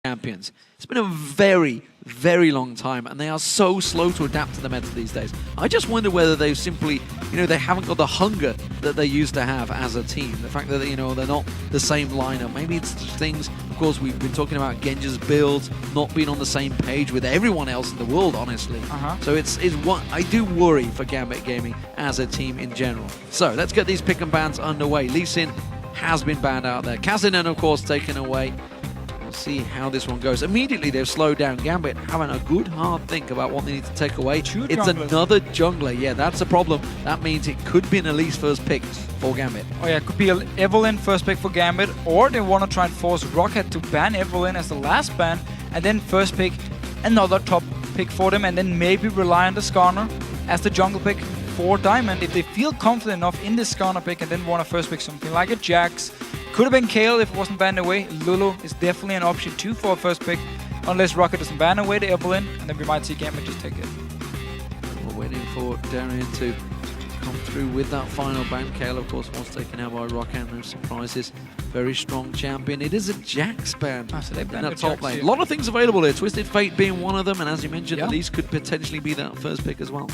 champions. It's been a very, very long time, and they are so slow to adapt to the meta these days. I just wonder whether they've simply, they haven't got the hunger that they used to have as a team. The fact that, they're not the same lineup. Maybe it's just things, of course, we've been talking about Genji's builds, not being on the same page with everyone else in the world, honestly. So it's what I do worry for Gambit Gaming as a team in general. So let's get these pick and bans underway. Lee Sin has been banned out there. Kazinen, of course, taken away. We'll see how this one goes. Immediately, they've slowed down. Gambit having a good hard think about what they need to take away. It's another jungler. Yeah, that's a problem. That means it could be an Elise first pick for Gambit. Oh yeah, it could be Evelynn first pick for Gambit, or they want to try and force ROCCAT to ban Evelynn as the last ban, and then first pick another top pick for them, and then maybe rely on the Skarner as the jungle pick for Diamond if they feel confident enough in this Skarner pick, and then want to first pick something like a Jax. Could have been Kayle if it wasn't banned away. Lulu is definitely an option too for a first pick, unless ROCCAT doesn't ban away the Evelynn, and then we might see Gambit just take it. We're waiting for Darian to come through with that final ban. Kayle, of course, was taken out by ROCCAT. No surprises. Very strong champion. It is a Jax ban So they in banned that the top Jax, lane. yeah. A lot of things available here. Twisted Fate being one of them, and as you mentioned, Elise could potentially be that first pick as well.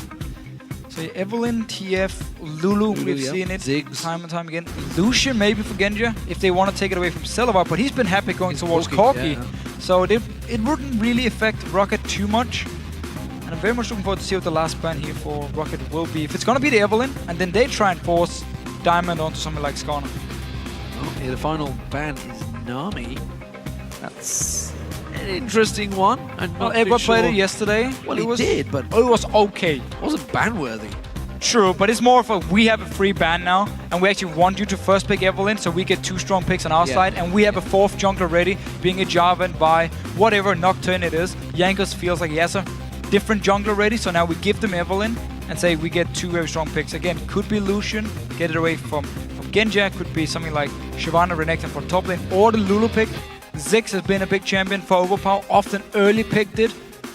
So yeah, Evelynn, TF, Lulu, we've seen it Ziggs. time and time again. Lucian maybe for Genji if they want to take it away from Celavar, but he's been happy going towards Corki. So it wouldn't really affect ROCCAT too much. And I'm very much looking forward to see what the last ban here for ROCCAT will be. If it's going to be the Evelynn, and then they try and force Diamond onto something like Skarner. Oh, yeah, the final ban is Nami. That's an interesting one. Well, Edward played it yesterday. Well, he did, but it was okay. It wasn't ban-worthy. True, but it's more of a, we have a free ban now, and we actually want you to first pick Evelynn, so we get 2 strong picks on our side, and we have a 4th jungler ready, being a Jarvan by whatever Nocturne it is. Jankos feels like he has a different jungler ready, so now we give them Evelynn, and say we get 2 very strong picks. Again, could be Lucian, get it away from Genji, could be something like Shyvana Renekton for top lane, or the Lulu pick. Ziggs has been a big champion for Overpower, often early picked it,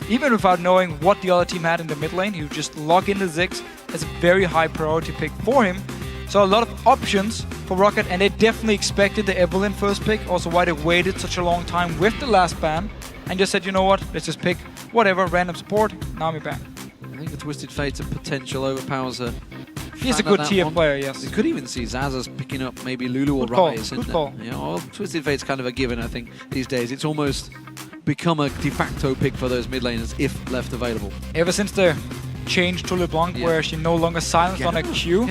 even without knowing what the other team had in the mid lane. He would just log into Ziggs as a very high priority pick for him. So a lot of options for ROCCAT, and they definitely expected the Evelynn first pick, also why they waited such a long time with the last ban, and just said, you know what, let's just pick whatever, random support, Nami ban. I think the Twisted Fate of potential overpowers her. He's a good tier player, yes. You could even see Zaza's picking up maybe Lulu or Ryze. Good call. Yeah, well, Twisted Fate's kind of a given, I think, these days. It's almost become a de facto pick for those mid laners if left available. Ever since the change to LeBlanc, where she no longer silenced on a Q,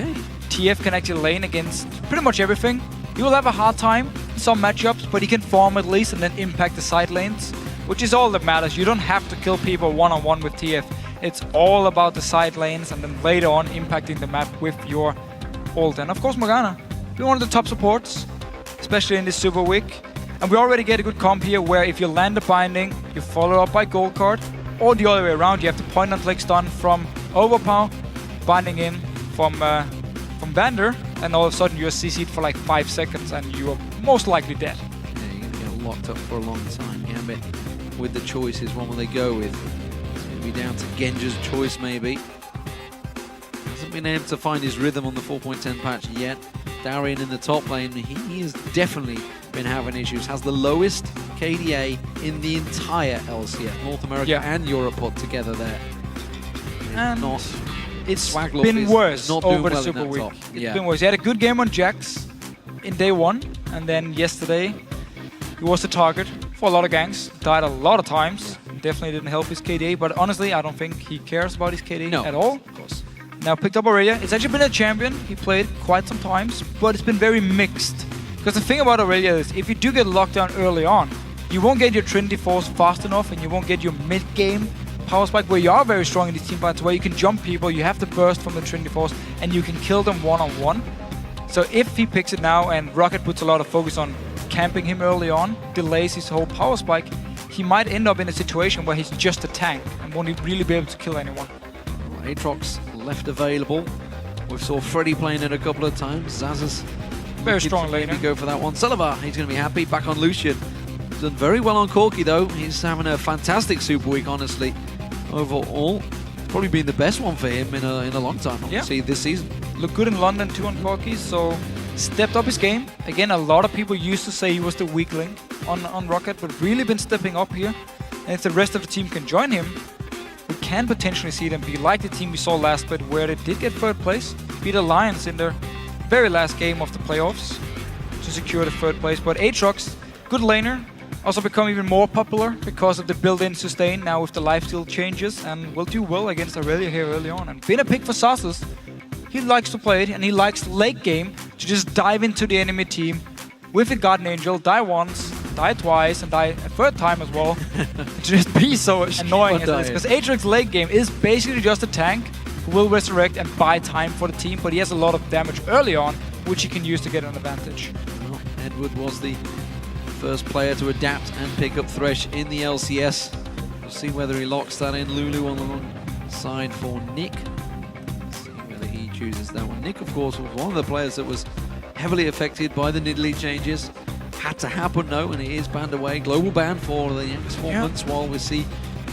TF can actually lane against pretty much everything. He will have a hard time in some matchups, but he can farm at least and then impact the side lanes, which is all that matters. You don't have to kill people one-on-one with TF. It's all about the side lanes and then later on impacting the map with your ult. And of course Morgana, being one of the top supports, especially in this Super Week. And we already get a good comp here where if you land a binding, you follow up by gold card, or the other way around, you have the point and click stun from Overpower, binding in from Vander, and all of a sudden you're CC'd for like 5 seconds and you are most likely dead. Yeah, you're going to get locked up for a long time. Gambit with the choices, what will they go with? Be down to Genji's choice maybe. Hasn't been able to find his rhythm on the 4.10 patch yet. Darian in the top lane, he has definitely been having issues. Has the lowest KDA in the entire LCS, North America and Europe put together there. And it's Swaglup been worse not over well the Super Week. top. It's been worse. He had a good game on Jax in day 1, and then yesterday he was the target for a lot of ganks. Died a lot of times. Definitely didn't help his KDA, but honestly, I don't think he cares about his KDA at all. Of course. Now picked up Aurelia. It's actually been a champion. He played quite some times, but it's been very mixed. Because the thing about Aurelia is, if you do get locked down early on, you won't get your Trinity Force fast enough, and you won't get your mid-game power spike, where you are very strong in these team fights, where you can jump people, you have the burst from the Trinity Force, and you can kill them one-on-one. So if he picks it now, and ROCCAT puts a lot of focus on camping him early on, delays his whole power spike, he might end up in a situation where he's just a tank and won't really be able to kill anyone. Well, Aatrox left available. We saw Freddy playing it a couple of times. Zaza's very strong laner. Maybe go for that one. Celavar, he's going to be happy. Back on Lucian. Done very well on Corki though. He's having a fantastic Super Week, honestly. Overall, probably been the best one for him in a long time. Obviously, this season. Look good in London too on Corki, so stepped up his game. Again, a lot of people used to say he was the weak link on ROCCAT, but really been stepping up here. And if the rest of the team can join him, we can potentially see them be like the team we saw last split, where they did get third place, beat Alliance in their very last game of the playoffs to secure the third place. But Aatrox, good laner, also become even more popular because of the built-in sustain now with the lifesteal changes, and will do well against Aurelia here early on. And been a pick for Sasus. He likes to play it, and he likes late game to just dive into the enemy team with a Guardian Angel, die once, die twice, and die a third time as well. Just be so annoying as it is. Because Aatrox's late game is basically just a tank who will resurrect and buy time for the team, but he has a lot of damage early on, which he can use to get an advantage. Well, Edward was the first player to adapt and pick up Thresh in the LCS. We'll see whether he locks that in. Lulu on the wrong side for Nick. See whether he chooses that one. Nick, of course, was one of the players that was heavily affected by the Nidalee changes. Had to happen, though, and it is banned away. Global ban for the next 4 months while we see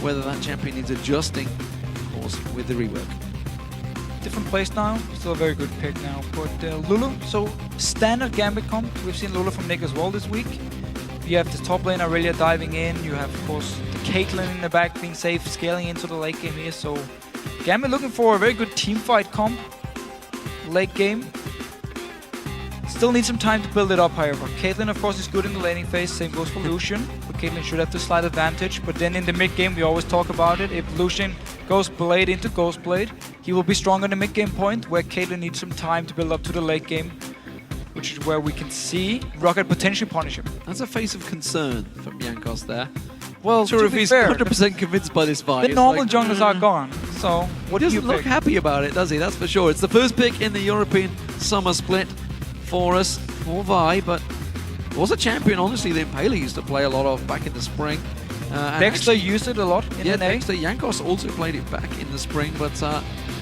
whether that champion needs adjusting, of course, with the rework. Different place now, still a very good pick now. But Lulu, so standard Gambit comp. We've seen Lulu from Nick as well this week. You have the top lane Aurelia diving in. You have, of course, the Caitlyn in the back being safe, scaling into the late game here. So Gambit looking for a very good team fight comp. Late game. Still need some time to build it up, however. Caitlyn, of course, is good in the laning phase. Same goes for Lucian. But Caitlyn should have the slight advantage. But then in the mid game, we always talk about it. If Lucian goes Blade into Ghost Blade, he will be strong on the mid game point, where Caitlyn needs some time to build up to the late game, which is where we can see ROCCAT potentially punish him. That's a face of concern from Jankos there. Well, Not sure if he's 100% convinced by this fight. The normal junglers are gone, so what do you pick? He doesn't look happy about it, does he? That's for sure. It's the first pick in the European Summer split for us, for Vi, but was a champion, honestly, that Impaler used to play a lot of back in the spring. Dexter used it a lot in the Dexter. Jankos also played it back in the spring, but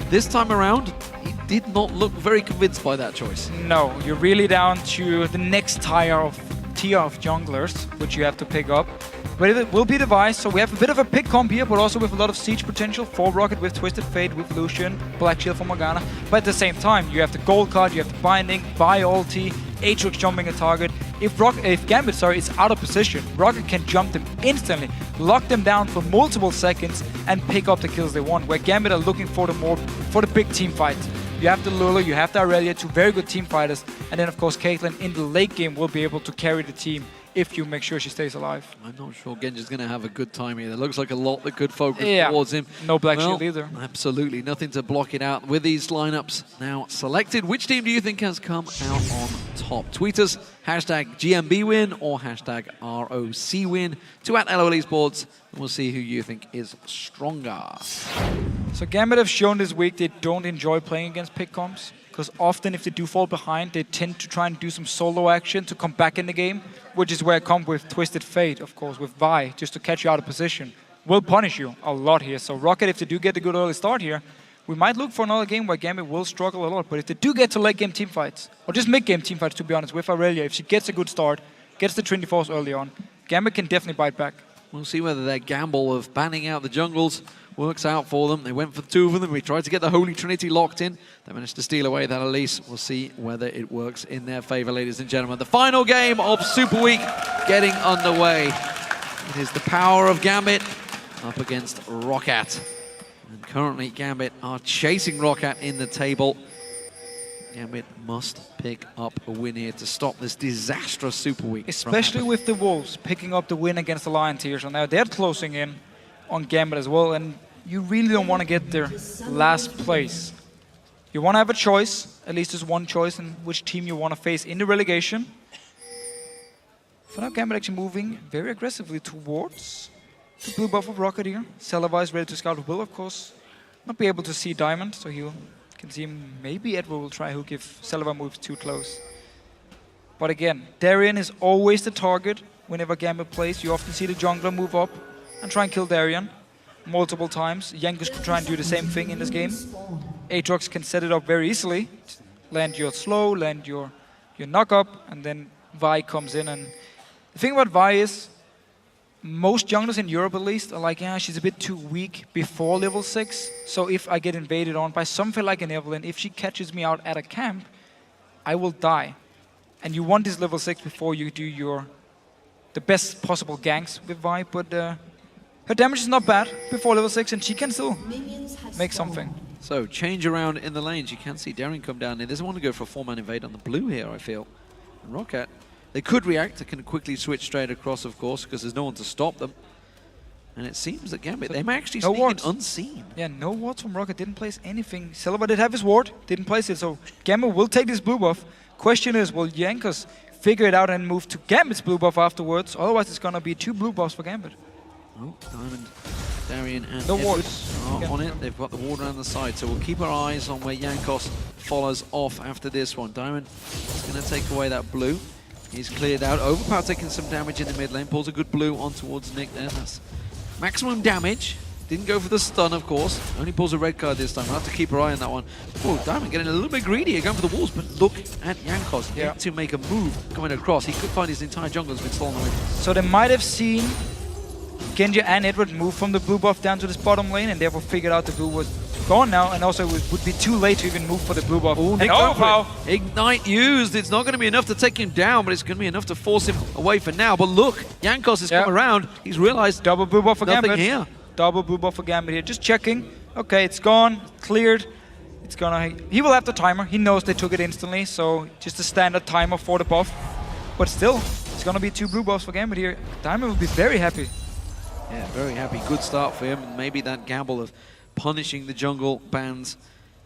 this time around, he did not look very convinced by that choice. No, you're really down to the next tier of junglers, which you have to pick up. But it will be the Vi, so we have a bit of a pick comp here, but also with a lot of siege potential for ROCCAT with Twisted Fate, with Lucian, Black Shield for Morgana. But at the same time, you have the gold card, you have the binding, Vi ulti, Aatrox jumping a target. If Gambit is out of position, ROCCAT can jump them instantly, lock them down for multiple seconds, and pick up the kills they want. Where Gambit are looking for the big team fight. You have the Lulu, you have the Aurelia, two very good team fighters, and then of course Caitlyn in the late game will be able to carry the team if you make sure she stays alive. I'm not sure Genji's going to have a good time here. There looks like a lot that could focus towards him. No Black Shield either. Absolutely, nothing to block it out. With these lineups now selected, which team do you think has come out on top? Tweet us, #GMBWin or #ROCWin to @LOL eSports, and we'll see who you think is stronger. So Gambit have shown this week they don't enjoy playing against pick comps, because often if they do fall behind, they tend to try and do some solo action to come back in the game, which is where I come with Twisted Fate, of course, with Vi, just to catch you out of position. Will punish you a lot here. So ROCCAT, if they do get a good early start here, we might look for another game where Gambit will struggle a lot. But if they do get to late game team fights, or just mid game team fights, to be honest, with Aurelia, if she gets a good start, gets the Trinity Force early on, Gambit can definitely bite back. We'll see whether their gamble of banning out the jungles works out for them. They went for two of them. We tried to get the Holy Trinity locked in. They managed to steal away that Elise. We'll see whether it works in their favor, ladies and gentlemen. The final game of Super Week getting underway. It is the power of Gambit up against ROCCAT. And currently Gambit are chasing ROCCAT in the table. Gambit must pick up a win here to stop this disastrous Super Week. Especially with the Wolves picking up the win against the Lion Tiers. So now they're closing in on Gambit as well, and you really don't want to get their last place. You want to have a choice, at least there's one choice in which team you want to face in the relegation. For now, Gambit actually moving very aggressively towards the blue buff of ROCCAT here. Celavi is ready to scout. Will, of course, not be able to see Diamond, so you can see him. Maybe Edward will try hook if Celavi moves too close. But again, Darien is always the target whenever Gambit plays. You often see the jungler move up and try and kill Darien multiple times. Jankos could try and do the same thing in this game. Aatrox can set it up very easily. Land your slow, land your knock up, and then Vi comes in. And the thing about Vi is, most junglers in Europe at least are like, yeah, she's a bit too weak before level 6. So if I get invaded on by something like an Evelynn, if she catches me out at a camp, I will die. and you want this level 6 before you do the best possible ganks with Vi, but her damage is not bad before level 6, and she can still make something. So, change around in the lanes. You can see Darien come down. He doesn't want to go for a 4-man invade on the blue here, I feel. And ROCCAT, they could react. They can quickly switch straight across, of course, because there's no one to stop them. And it seems that Gambit, they may actually sneak in unseen. Yeah, no wards from ROCCAT. Didn't place anything. Silva did have his ward, didn't place it. So Gambit will take this blue buff. Question is, will Jankos figure it out and move to Gambit's blue buff afterwards? Otherwise, it's going to be 2 blue buffs for Gambit. Oh, Diamond, Darien, and no Edward wards are on it. They've got the ward around the side, so we'll keep our eyes on where Jankos follows off after this one. Diamond is going to take away that blue. He's cleared out. Overpower taking some damage in the mid lane. Pulls a good blue on towards Nick there. That's maximum damage. Didn't go for the stun, of course. Only pulls a red card this time. We'll have to keep our eye on that one. Oh, Diamond getting a little bit greedy here, going for the walls, but look at Jankos. Yeah. To make a move coming across. He could find his entire jungle has been stolen away. So they might have seen Genji and Edward move from the blue buff down to this bottom lane, and therefore figured out the blue was gone now, and also it would be too late to even move for the blue buff. Oh, Nick Ignite used. It's not going to be enough to take him down, but it's going to be enough to force him away for now. But look, Jankos has come around. He's realized double blue buff for Gambit here. Double blue buff for Gambit here. Just checking. Okay, it's gone, cleared. It's gonna. He will have the timer. He knows they took it instantly, so just a standard timer for the buff. But still, it's gonna be 2 blue buffs for Gambit here. Diamond will be very happy. Yeah, very happy. Good start for him. And maybe that gamble of punishing the jungle bans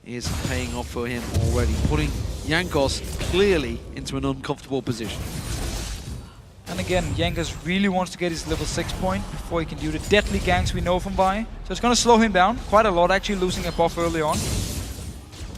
is paying off for him already, putting Jankos clearly into an uncomfortable position. And again, Jankos really wants to get his level 6 point before he can do the deadly ganks we know from Vi. So it's going to slow him down quite a lot, actually losing a buff early on.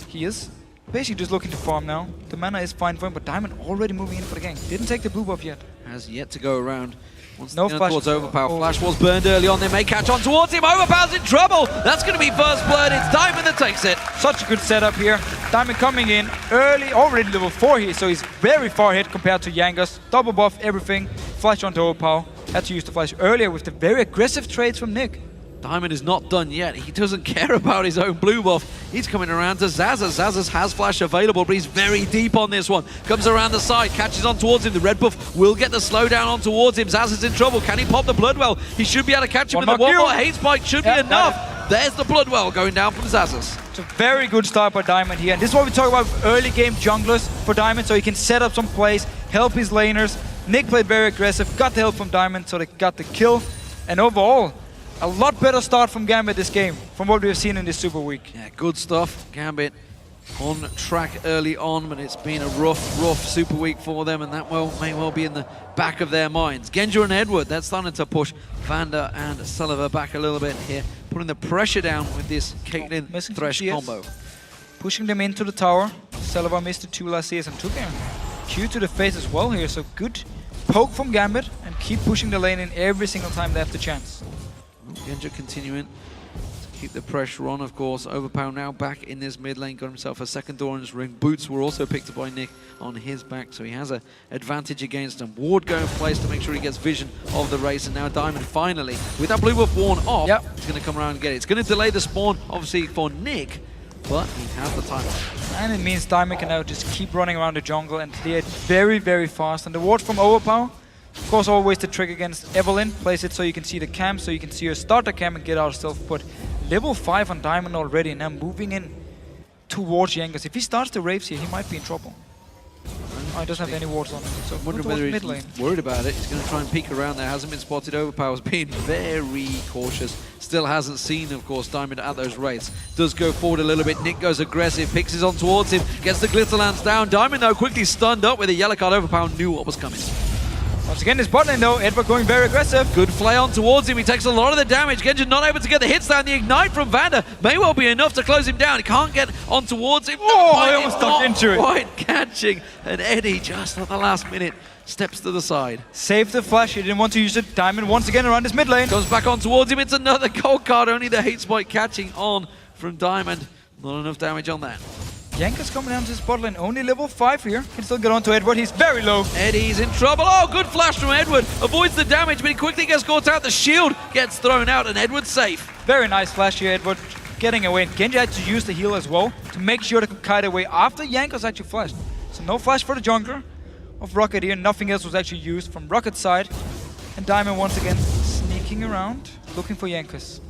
He is basically just looking to farm now. The mana is fine for him, but Diamond already moving in for the gank. Didn't take the blue buff yet. Has yet to go around. Once no flash towards Overpower. Oh. Flash was burned early on. They may catch on towards him. Overpower's in trouble. That's going to be first blood. It's Diamond that takes it. Such a good setup here. Diamond coming in early, already level 4 here, so he's very far ahead compared to Jankos. Double buff, everything. Flash onto Overpower. Had to use the flash earlier with the very aggressive trades from Nick. Diamond is not done yet. He doesn't care about his own blue buff. He's coming around to Xaxus. Xaxus has flash available, but he's very deep on this one. Comes around the side, catches on towards him. The red buff will get the slowdown on towards him. Xaxus is in trouble. Can he pop the Bloodwell? He should be able to catch him with the one more hate spike. Should be enough. There's the Bloodwell going down from Xaxus. It's a very good start by Diamond here. And this is what we talk about early game junglers for Diamond, so he can set up some plays, help his laners. Nick played very aggressive, got the help from Diamond, so they got the kill. And overall, a lot better start from Gambit this game, from what we've seen in this Super Week. Yeah, good stuff. Gambit on track early on, but it's been a rough Super Week for them, and that may well be in the back of their minds. Genji and Edward, that's starting to push Vander and Sullivan back a little bit here, putting the pressure down with this Caitlyn Thresh combo. Pushing them into the tower. Sullivan missed the 2 last CS and took him. Q to the face as well here, so good poke from Gambit, and keep pushing the lane in every single time they have the chance. Genji continuing to keep the pressure on, of course. Overpower now back in this mid lane, got himself a second door in his ring. Boots were also picked up by Nick on his back, so he has an advantage against him. Ward going in place to make sure he gets vision of the race, and now Diamond finally, with that blue buff worn off, he's going to come around and get it. It's going to delay the spawn, obviously, for Nick, but he has the time. And it means Diamond can now just keep running around the jungle and clear it very, very fast. And the ward from Overpower, of course, always the trick against Evelyn. Place it so you can see the camp, so you can see her start the camp and get out herself. But level 5 on Diamond already, now moving in towards Jankos. If he starts the Raves here, he might be in trouble. Oh, he doesn't have any wards on him, so I wonder whether he's worried about it. He's going to try and peek around there. Hasn't been spotted. Overpower's being very cautious. Still hasn't seen, of course, Diamond at those rates. Does go forward a little bit. Nick goes aggressive, picks his on towards him, gets the Glitterlands down. Diamond, though, quickly stunned up with a yellow card. Overpower knew what was coming. Once again, this bot lane though, Edward going very aggressive. Good flay on towards him. He takes a lot of the damage. Genji not able to get the hits down. The ignite from Vander may well be enough to close him down. He can't get on towards him. Oh, he almost stuck into it. Quite catching. And Eddie, just at the last minute, steps to the side. Saved the flash. He didn't want to use it. Diamond once again around his mid lane. Comes back on towards him. It's another gold card. Only the hate spike catching on from Diamond. Not enough damage on that. Jankos coming down to his bot lane, only level 5 here. Can still get on to Edward, he's very low. Eddie's in trouble. Oh, good flash from Edward. Avoids the damage, but he quickly gets caught out. The shield gets thrown out, and Edward's safe. Very nice flash here, Edward. Getting away. Genji had to use the heal as well to make sure they could kite away after Jankos actually flashed. So no flash for the jungler. of ROCCAT here. Nothing else was actually used from ROCCAT's side. And Diamond once again sneaking around, looking for Jankos.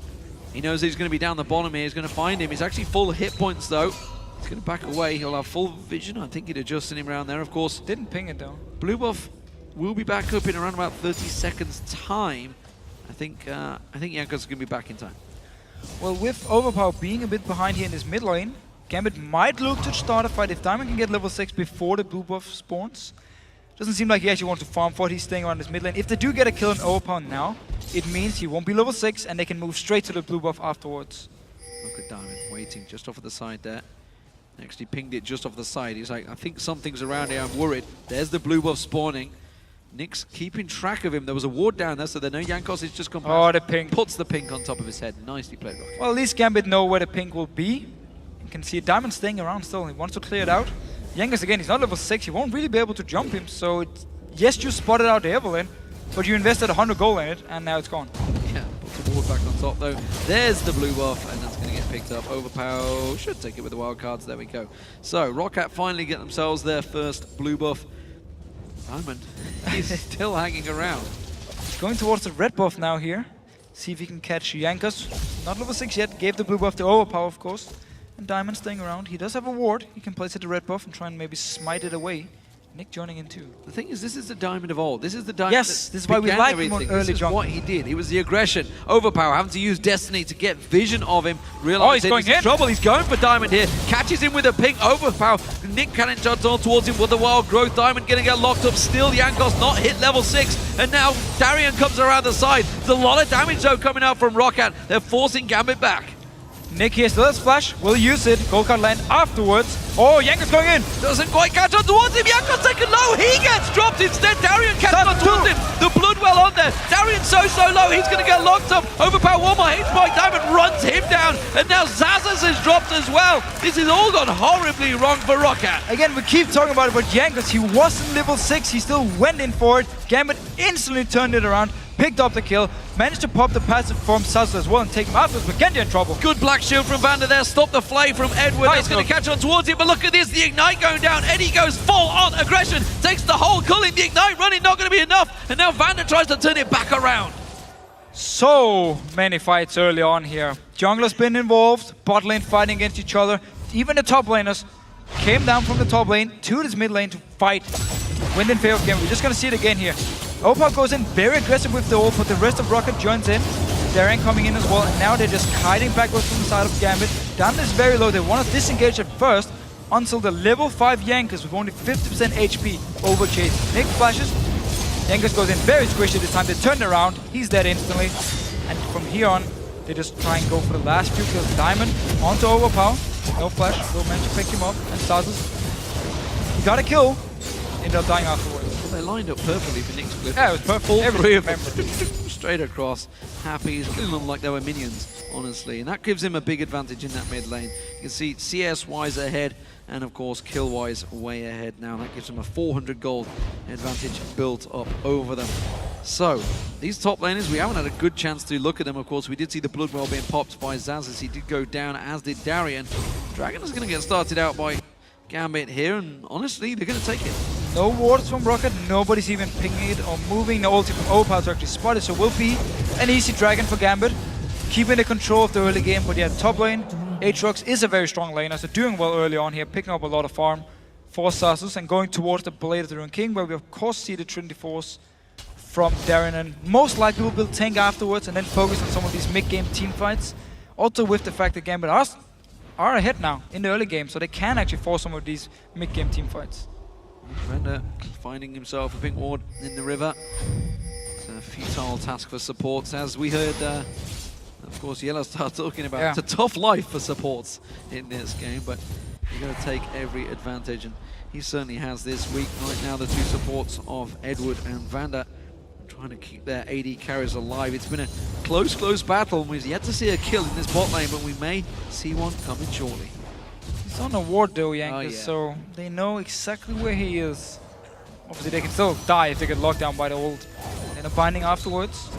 He knows he's going to be down the bottom here. He's going to find him. He's actually full hit points though. He's going to back away. He'll have full vision. I think he'd adjusted him around there, of course. Didn't ping it though. Blue buff will be back up in around about 30 seconds time. I think Jankos is going to be back in time. Well, with Overpower being a bit behind here in this mid lane, Gambit might look to start a fight if Diamond can get level 6 before the blue buff spawns. Doesn't seem like he actually wants to farm for it. He's staying around this mid lane. If they do get a kill on Overpower now, it means he won't be level 6 and they can move straight to the blue buff afterwards. Look at Diamond waiting just off of the side there. Actually pinged it just off the side. He's like, I think something's around here. I'm worried. There's the blue buff spawning. Nick's keeping track of him. There was a ward down there, so they know Jankos is just come past. Oh, the ping. Puts the pink on top of his head. Nicely played, Rocket. Well, at least Gambit know where the pink will be. You can see Diamond staying around still. He wants to clear it out. Jankos, again, he's not level 6. You won't really be able to jump him. So, yes, you spotted out the Evelyn, but you invested 100 gold in it, and now it's gone. Yeah, puts the ward back on top, though. There's the blue buff, and that's going to get picked up. Overpower should take it with the wild cards. There we go. So, ROCCAT finally get themselves their first blue buff. Diamond, he's still hanging around. He's going towards the red buff now here. See if he can catch Jankos. Not level 6 yet. Gave the blue buff to Overpower, of course. And Diamond staying around. He does have a ward. He can place it to red buff and try and maybe smite it away. Nick joining in too. The thing is, this is the Diamond of old. This is the Diamond. Yes, this is why we like him on early This is jungle. what he did. It was the aggression. Overpower having to use Destiny to get vision of him. Realizing he's going in. trouble. He's going for Diamond here. Catches him with a ping. Overpower. Nick cannon jumps on towards him with the wild growth. Diamond going to get locked up. Still, Jankos not hit level 6. And now Darian comes around the side. There's a lot of damage though coming out from ROCCAT. They're forcing Gambit back. Nick here still has flash. Will use it. Gold card land afterwards. Oh, Jankos going in. Doesn't quite catch on towards him. Jankos taken low. He gets dropped instead. Darian catches on towards him. The blood well on there. Darian's so low. He's going to get locked up. Overpower one more hit point. Diamond runs him down. And now Zazas is dropped as well. This has all gone horribly wrong for ROCCAT. Again, we keep talking about it, but Jankos, he wasn't level 6. He still went in for it. Gambit instantly turned it around. Picked up the kill, managed to pop the passive from Sazza as well and take him afterwards, but Genji in trouble. Good black shield from Vander there, stop the flay from Edward. Nice. That's going to catch on towards him, but look at this, the Ignite going down. Eddie goes full on aggression, takes the whole culling, the Ignite running, not going to be enough, and now Vander tries to turn it back around. So many fights early on here. Jungler's been involved, bot lane fighting against each other. Even the top laners came down from the top lane to this mid lane to fight. Win in favor of Gambit. We're just going to see it again here. Overpower goes in very aggressive with the ult, but the rest of ROCCAT joins in. Darien coming in as well, and now they're just kiting backwards from the side of Gambit. Diamond is very low. They want to disengage at first until the level 5 Jankos with only 50% HP over Chase. Nick flashes. Jankos goes in very squishy this time. They turn around. He's dead instantly. And from here on, they just try and go for the last few kills. Diamond onto Overpower. No flash. Will manage to pick him up. And Stazes. He got a kill. Ended up dying afterwards. They lined up perfectly for Nick's clip. Yeah, it was perfect. All Every three of member. them straight across. Happy, he's killing them like they were minions, honestly. And that gives him a big advantage in that mid lane. You can see CS-wise ahead, and of course kill-wise way ahead now. That gives him a 400 gold advantage built up over them. So, these top laners, we haven't had a good chance to look at them, of course. We did see the Bloodwell being popped by Zaz as he did go down, as did Darian. Dragon is going to get started out by Gambit here, and honestly, they're going to take it. No wards from ROCCAT, nobody's even pinging it or moving the ulti from Overpower to actually spot it, so will be an easy Dragon for Gambit. Keeping the control of the early game, but yeah, top lane, Aatrox is a very strong laner, so doing well early on here, picking up a lot of farm for Sasus and going towards the Blade of the Ruined King, where we of course see the Trinity Force from Darren, and most likely will build tank afterwards and then focus on some of these mid-game team fights. Also with the fact that Gambit are ahead now in the early game, so they can actually force some of these mid-game team fights. Vander finding himself a pink ward in the river. It's a futile task for supports, as we heard, of course, Yellow start talking about. Yeah. It's a tough life for supports in this game, but you've got to take every advantage, and he certainly has this week. Right now, the two supports of Edward and Vander trying to keep their AD carries alive. It's been a close battle, and we've yet to see a kill in this bot lane, but we may see one coming shortly. He's on a ward though, Jankos, Oh, yeah. so they know exactly where he is. Obviously they can still die if they get locked down by the ult. And a binding afterwards.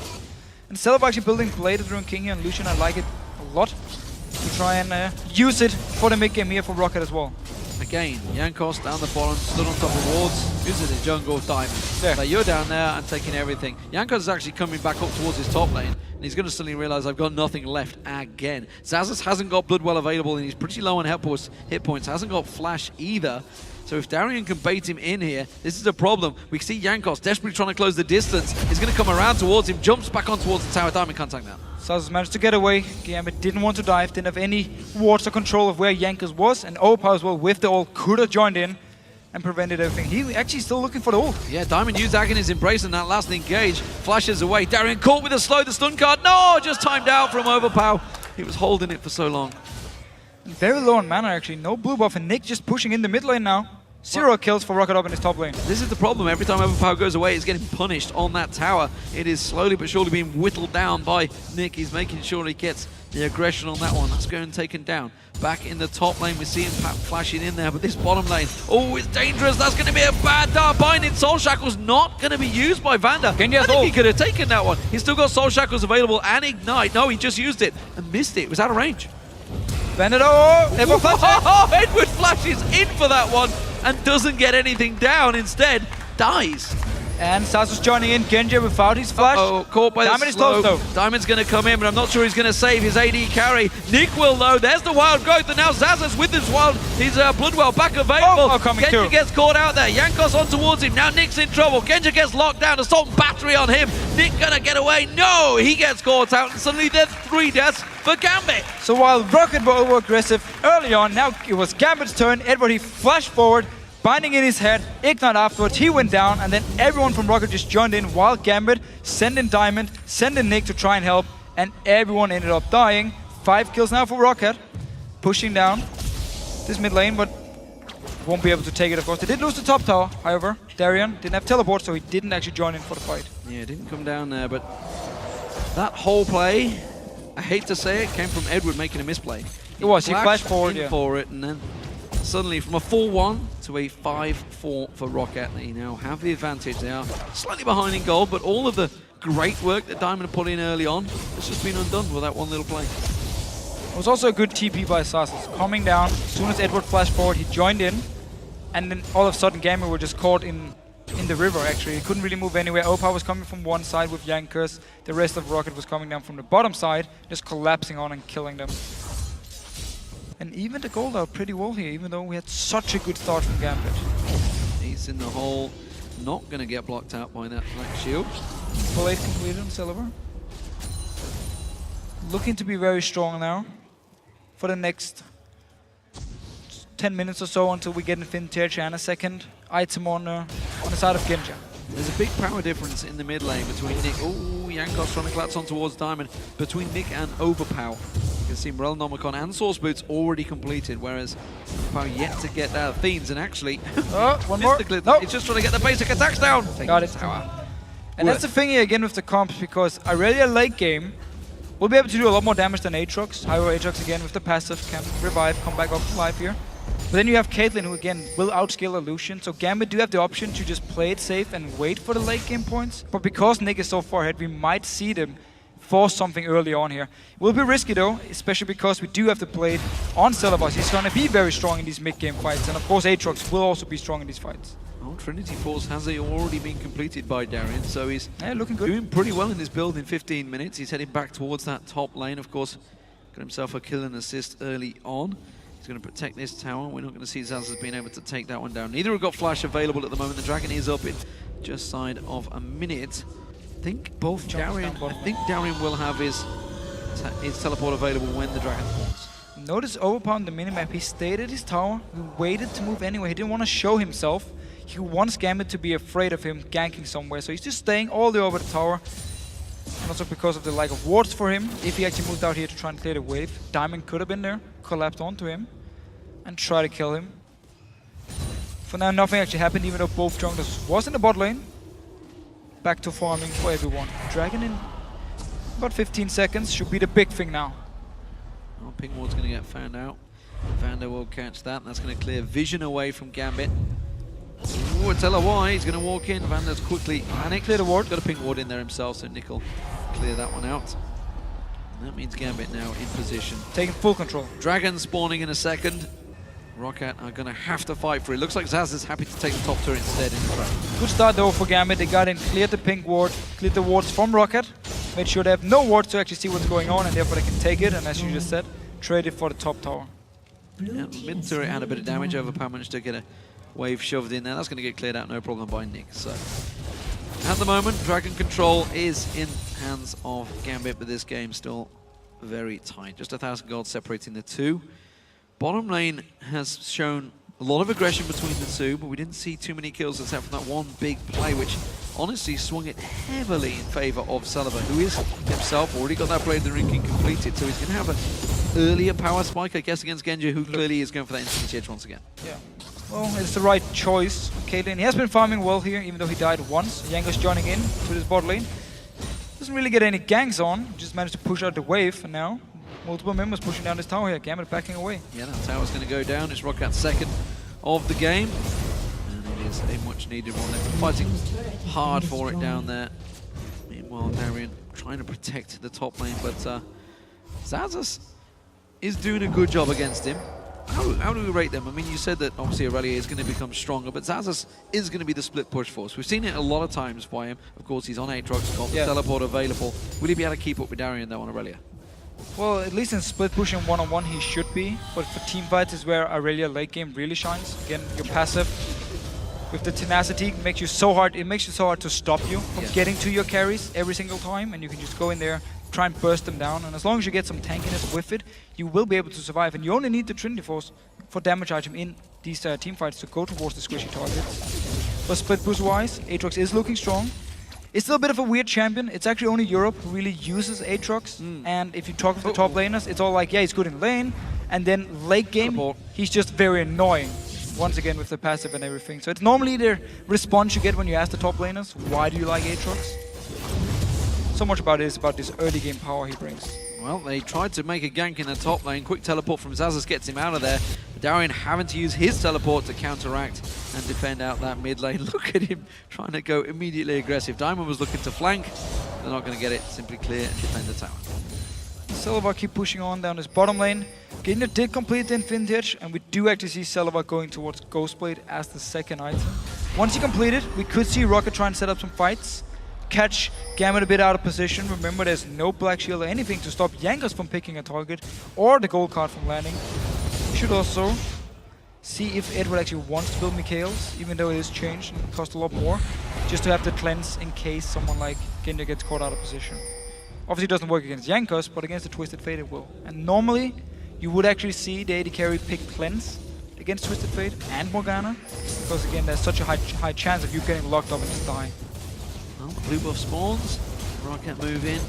Instead of actually building Blade of the Ruined King here and Lucian, I like it a lot. To try and use it for the mid game here for ROCCAT as well. Again, again. Jankos down the bottom, stood on top of wards, using his jungle diamond. Yeah. Like, you're down there and taking everything. Jankos is actually coming back up towards his top lane, and he's going to suddenly realize I've got nothing left again. Xaxus hasn't got Bloodwell available, and he's pretty low on hit points. Hasn't got Flash either. So if Darian can bait him in here, this is a problem. We see Jankos desperately trying to close the distance. He's going to come around towards him, jumps back on towards the tower. Diamond can't tank that. Xaxus managed to get away. Gambit didn't want to dive, didn't have any wards or control of where Jankos was, and Overpower as well with the ult could have joined in and prevented everything. He actually still looking for the ult. Yeah, Diamond used Agony's Embrace in that last engage. Flashes away. Darian caught with a slow, the stun card. No, just timed out from Overpower. He was holding it for so long. Very low on mana actually. No blue buff, and Nick just pushing in the mid lane now. 0 kills for ROCCAT up in his top lane. This is the problem. Every time Overpower goes away, he's getting punished on that tower. It is slowly but surely being whittled down by Nick. He's making sure he gets the aggression on that one. That's going taken down. Back in the top lane, we see him flashing in there, but this bottom lane, oh, it's dangerous. That's going to be a bad dark binding. Soul Shackle's not going to be used by Vander. I think he could have taken that one. He's still got Soul Shackles available and Ignite. No, he just used it and missed it. It was out of range. Vander, Edward flashes in for that one and doesn't get anything down. Instead, dies. And Xaxus joining in. Genji without his flash. Caught by Diamond the is close though. Diamond's going to come in, but I'm not sure he's going to save his AD carry. Nick will though. There's the wild growth, and now Xaxus with his wild, his Bloodwell back available. Genji gets caught out there. Jankos on towards him. Now Nick's in trouble. Genji gets locked down. Assault battery on him. Nick gonna get away. No, he gets caught out, and suddenly there's 3 deaths for Gambit. So while ROCCAT were over aggressive early on, now it was Gambit's turn. Edward, he flashed forward, binding in his head, Ignite afterwards, he went down, and then everyone from ROCCAT just joined in while Gambit sent in Diamond, sent in Nick to try and help, and everyone ended up dying. 5 kills now for ROCCAT, pushing down this mid lane, but won't be able to take it, of course. They did lose the top tower, however. Darian didn't have teleport, so he didn't actually join in for the fight. Yeah, didn't come down there, but that whole play, I hate to say it, came from Edward making a misplay. It was, he flashed forward, for it, and then suddenly from a 4-1 to a 5-4 for ROCCAT. They now have the advantage. They are slightly behind in gold, but all of the great work that Diamond put in early on has just been undone with that one little play. It was also a good TP by Xaxus. Coming down, as soon as Edward flashed forward, he joined in, and then all of a sudden Gambit were just caught in the river actually. He couldn't really move anywhere. Opa was coming from one side with Jankos. The rest of ROCCAT was coming down from the bottom side, just collapsing on and killing them. And even the gold out pretty well here, even though we had such a good start from Gambit. He's in the hole, not going to get blocked out by that black shield. Full 8 completed on Silver. Looking to be very strong now for the next 10 minutes or so until we get Infinity and a second item on the side of Genja. There's a big power difference in the mid lane between Nick. Oh, Jankos trying to collapse on towards Diamond. Between Nick and Overpower. You can see Morel Nomicon and Source Boots already completed, whereas Overpower yet to get out of Fiends. And actually, one more. No. He's just trying to get the basic attacks down. Got it. And that's the thing here again with the comps, because Irelia late game will be able to do a lot more damage than Aatrox. However, Aatrox again with the passive can revive, come back up to life here. But then you have Caitlyn, who again will outscale Illusion, so Gambit do have the option to just play it safe and wait for the late game points. But because Nick is so far ahead, we might see them force something early on here. It will be risky though, especially because we do have the blade on Celebos. He's going to be very strong in these mid-game fights, and of course Aatrox will also be strong in these fights. Oh, Trinity Force has already been completed by Darian, so he's looking good. Doing pretty well in this build in 15 minutes. He's heading back towards that top lane, of course. Got himself a kill and assist early on. He's going to protect this tower. We're not going to see Xaxus being able to take that one down. Neither have got flash available at the moment. The dragon is up in just side of a minute. I think Darian will have his teleport available when the dragon spawns. Notice Overpower on the minimap. He stayed at his tower. He waited to move anyway. He didn't want to show himself. He wants Gambit to be afraid of him ganking somewhere. So he's just staying all the way over the tower. And also because of the lack of wards for him. If he actually moved out here to try and clear the wave, Diamond could have been there, collapsed onto him, and try to kill him. For now, nothing actually happened, even though both junglers was in the bot lane. Back to farming for everyone. Dragon in about 15 seconds should be the big thing now. Oh, Ping Ward's going to get found out. Vander will catch that, and that's going to clear vision away from Gambit. Ooh, I tell her why, he's going to walk in. Vander's quickly panicked. Clear the ward, got a Ping Ward in there himself, so Nick will clear that one out. And that means Gambit now in position. Taking full control. Dragon spawning in a second. ROCCAT are going to have to fight for it. Looks like Zaz is happy to take the top turret instead in the trap. Good start though for Gambit. They got in, cleared the pink ward, cleared the wards from ROCCAT, made sure they have no wards to actually see what's going on, and therefore they can take it, and as you just said, trade it for the top tower. Yeah, mid turret had a bit of damage. Overpower managed to get a wave shoved in there. That's going to get cleared out no problem by Nick. So at the moment, Dragon control is in hands of Gambit, but this game still very tight. Just 1,000 gold separating the two. Bottom lane has shown a lot of aggression between the two, but we didn't see too many kills except for that one big play, which honestly swung it heavily in favor of Celiva, who is himself already got that Blade of the Ring King completed, so he's going to have an earlier power spike, I guess, against Genji, who clearly is going for that instant edge once again. Yeah. Well, it's the right choice. Caitlyn, he has been farming well here, even though he died once. Yango's joining in with his bot lane. Doesn't really get any ganks on, just managed to push out the wave, and now multiple members pushing down this tower here. Gambit backing away. Yeah, that tower's going to go down. It's ROCCAT's second of the game. And it is a much needed one. They're fighting hard for it down there. Meanwhile, Darian trying to protect the top lane, but Xaxus is doing a good job against him. How do we rate them? I mean, you said that obviously Aurelier is going to become stronger, but Xaxus is going to be the split push force. We've seen it a lot of times by him. Of course, he's on Aatrox, got the teleport available. Will he be able to keep up with Darian though on Aurelier? Well, at least in split push and one-on-one he should be, but for team fights is where Aurelier late game really shines. Again, your passive with the tenacity makes you so hard. It makes it so hard to stop you from getting to your carries every single time, and you can just go in there, try and burst them down, and as long as you get some tankiness with it, you will be able to survive. And you only need the Trinity Force for damage item in these team fights to go towards the squishy targets. But split push wise, Aatrox is looking strong. It's still a bit of a weird champion. It's actually only Europe who really uses Aatrox. And if you talk with the top laners, it's all like, yeah, he's good in lane. And then late game, he's just very annoying. Once again with the passive and everything. So it's normally the response you get when you ask the top laners, why do you like Aatrox? So much about it is about this early game power he brings. Well, they tried to make a gank in the top lane. Quick teleport from Xaxus gets him out of there. Darian having to use his teleport to counteract and defend out that mid lane. Look at him trying to go immediately aggressive. Diamond was looking to flank. They're not going to get it. Simply clear and defend the tower. Celiva keep pushing on down this bottom lane. Gainder did complete the Infinity Edge, and we do actually see Celiva going towards Ghostblade as the second item. Once he completed, we could see ROCCAT try and set up some fights. Catch Gambit a bit out of position. Remember, there's no Black Shield or anything to stop Jankos from picking a target or the gold card from landing. We should also see if Edward actually wants to build Mikhails, even though it is changed and costs a lot more, just to have the cleanse in case someone like Gainder gets caught out of position. Obviously it doesn't work against Jankos, but against the Twisted Fate it will. And normally, you would actually see the AD carry pick cleanse against Twisted Fate and Morgana, because again, there's such a high chance of you getting locked up and just dying. Well, blue buff spawns, ROCCAT move in.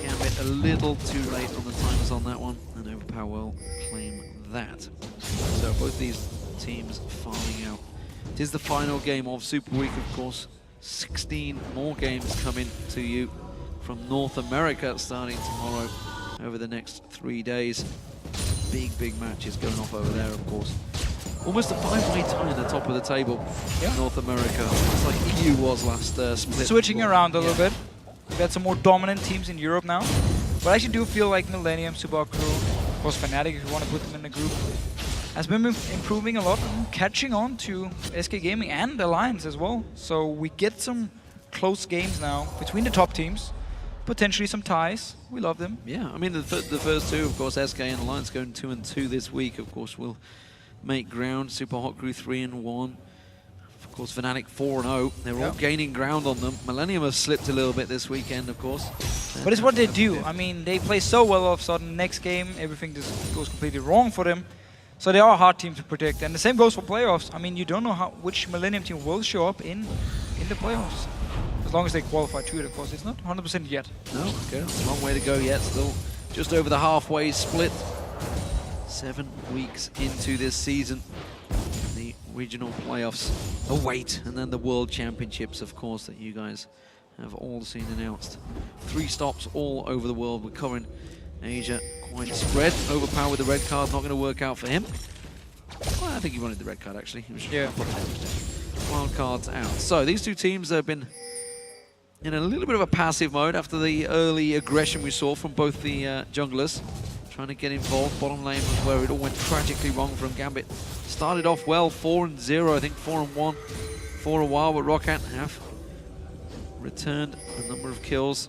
Gambit a little too late on the timers on that one, and Overpower will claim that. So both these teams farming out. It is the final game of Super Week, of course. 16 more games coming to you from North America starting tomorrow over the next 3 days. Big matches going off over there, of course. Almost a 5-way tie at the top of the table in North America. It's like EU was last split. Switching around a little bit. We've got some more dominant teams in Europe now. But I actually do feel like Millennium, Subaru, of course Fnatic, if you want to put them in the group, has been improving a lot and catching on to SK Gaming and Alliance as well. So we get some close games now between the top teams. Potentially some ties. We love them. Yeah, I mean the first two, of course, SK and Alliance going 2-2 this week. Of course, will make ground. Super Hot Crew 3-1. Of course, Fnatic 4-0. They're all gaining ground on them. Millennium have slipped a little bit this weekend, of course. But it's what they do. I mean, they play so well all of a sudden. Next game, everything just goes completely wrong for them. So they are a hard team to predict. And the same goes for playoffs. I mean, you don't know which Millennium team will show up in the playoffs. As long as they qualify to it, of course. It's not 100% yet. No, okay. Long way to go yet. Still just over the halfway split. 7 weeks into this season. The regional playoffs await. And then the World Championships, of course, that you guys have all seen announced. 3 stops all over the world. We're covering Asia quite spread. Overpower with the red card. Not going to work out for him. Well, I think he wanted the red card, actually. He was wild cards out. So these two teams have been in a little bit of a passive mode after the early aggression we saw from both the junglers. trying to get involved. Bottom lane was where it all went tragically wrong from Gambit. Started off well, 4-0, I think 4-1 for a while, but ROCCAT have returned a number of kills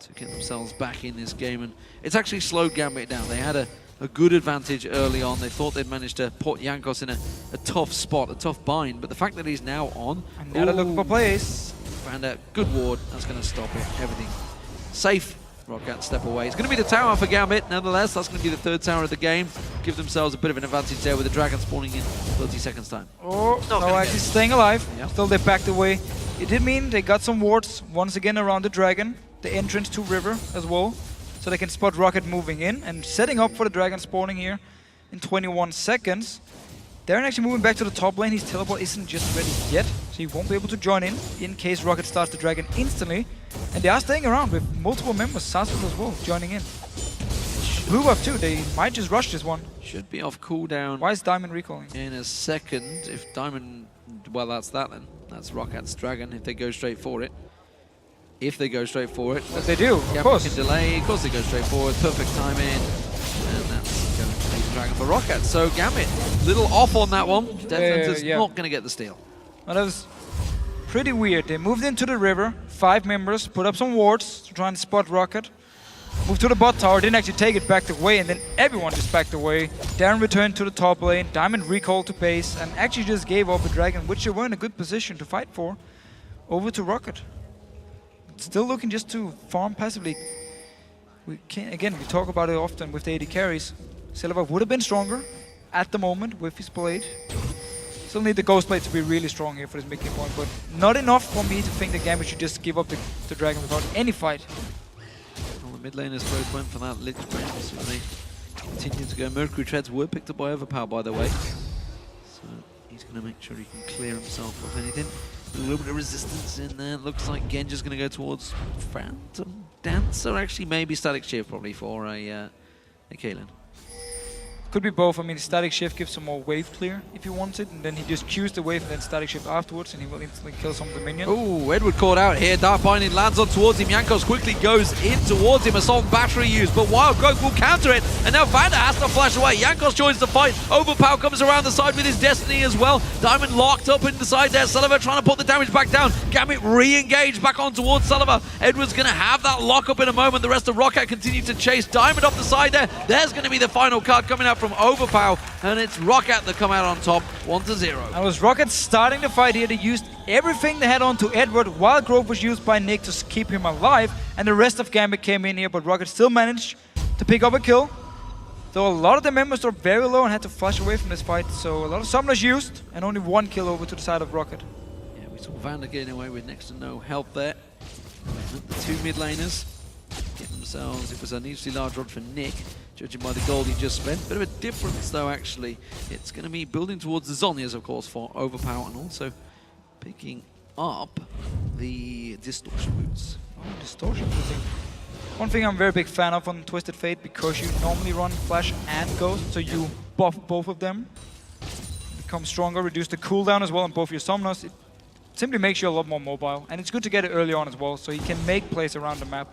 to get themselves back in this game, and it's actually slowed Gambit down. They had a good advantage early on. They thought they'd managed to put Jankos in a tough spot, a tough bind, but the fact that he's now on... And now they're looking for plays. Found a good ward, that's going to stop it. Everything safe. ROCCAT step away. It's going to be the tower for Gambit, nonetheless. That's going to be the third tower of the game. Give themselves a bit of an advantage there with the dragon spawning in 30 seconds time. Oh, no, actually staying alive. Yep. Still, they backed away. It did mean they got some wards once again around the dragon, the entrance to river as well, so they can spot ROCCAT moving in and setting up for the dragon spawning here in 21 seconds. Darren actually moving back to the top lane. His teleport isn't just ready yet, so he won't be able to join in case ROCCAT starts the dragon instantly. And they are staying around with multiple members, Saswell as well, joining in. Blue buff too, they might just rush this one. Should be off cooldown. Why is Diamond recalling? In a second, if Diamond, well that's that then. That's ROCCAT's dragon if they go straight for it. If they go straight for it. But they do, Gambit of course. Can delay, of course they go straight forward, perfect timing. And that's going to be the dragon for ROCCAT. So Gambit, little off on that one. Death not going to get the steal. Well, that was pretty weird. They moved into the river, 5 members, put up some wards to try and spot ROCCAT. Moved to the bot tower, didn't actually take it, backed away, and then everyone just backed away. Darren returned to the top lane, Diamond recalled to base, and actually just gave up a dragon, which they were in a good position to fight for, over to ROCCAT. Still looking just to farm passively. We talk about it often with the AD carries. Silver would have been stronger at the moment with his blade. Still need the Ghost Blade to be really strong here for this mid-game point, but not enough for me to think that Gambit should just give up the dragon without any fight. Well, the mid laners both went for that Lich Brand, so they continue to go. Mercury Treads were picked up by Overpower, by the way. So he's going to make sure he can clear himself of anything. A little bit of resistance in there. Looks like Genja's going to go towards Phantom Dancer. Actually, maybe Static Shift probably for a Kaelin. Could be both. I mean, Static Shift gives some more wave clear if you want it, and then he just cues the wave and then Static Shift afterwards, and he will instantly kill some of the minions. Oh, Edward caught out here. Dark Binding lands on towards him. Jankos quickly goes in towards him. Assault and Battery used, but Wild Growth will counter it, and now Vanda has to flash away. Jankos joins the fight. Overpower comes around the side with his Destiny as well. Diamond locked up in the side there. Sullivan trying to put the damage back down. Gambit re-engaged back on towards Sullivan. Edward's going to have that lock up in a moment. The rest of ROCCAT continue to chase Diamond off the side there. There's going to be the final card coming out from Overpower. And it's ROCCAT that come out on top, 1-0. And was ROCCAT starting the fight here. They used everything they had on to Edward. Wild Growth was used by Nick to keep him alive, and the rest of Gambit came in here, but ROCCAT still managed to pick up a kill. Though a lot of the members are very low and had to flash away from this fight, so a lot of summoners used, and only 1 kill over to the side of ROCCAT. Yeah, we saw Vanda getting away with next to no help there. The 2 mid laners get themselves, it was a unusually large rod for Nick, judging by the gold he just spent. Bit of a difference though, actually. It's going to be building towards the Zhonya's, of course, for Overpower, and also picking up the Distortion Boots. Oh, Distortion Boots. One thing I'm a very big fan of on Twisted Fate, because you normally run Flash and Ghost, so you buff both of them. Become stronger, reduce the cooldown as well on both your summoners. It simply makes you a lot more mobile, and it's good to get it early on as well, so you can make plays around the map.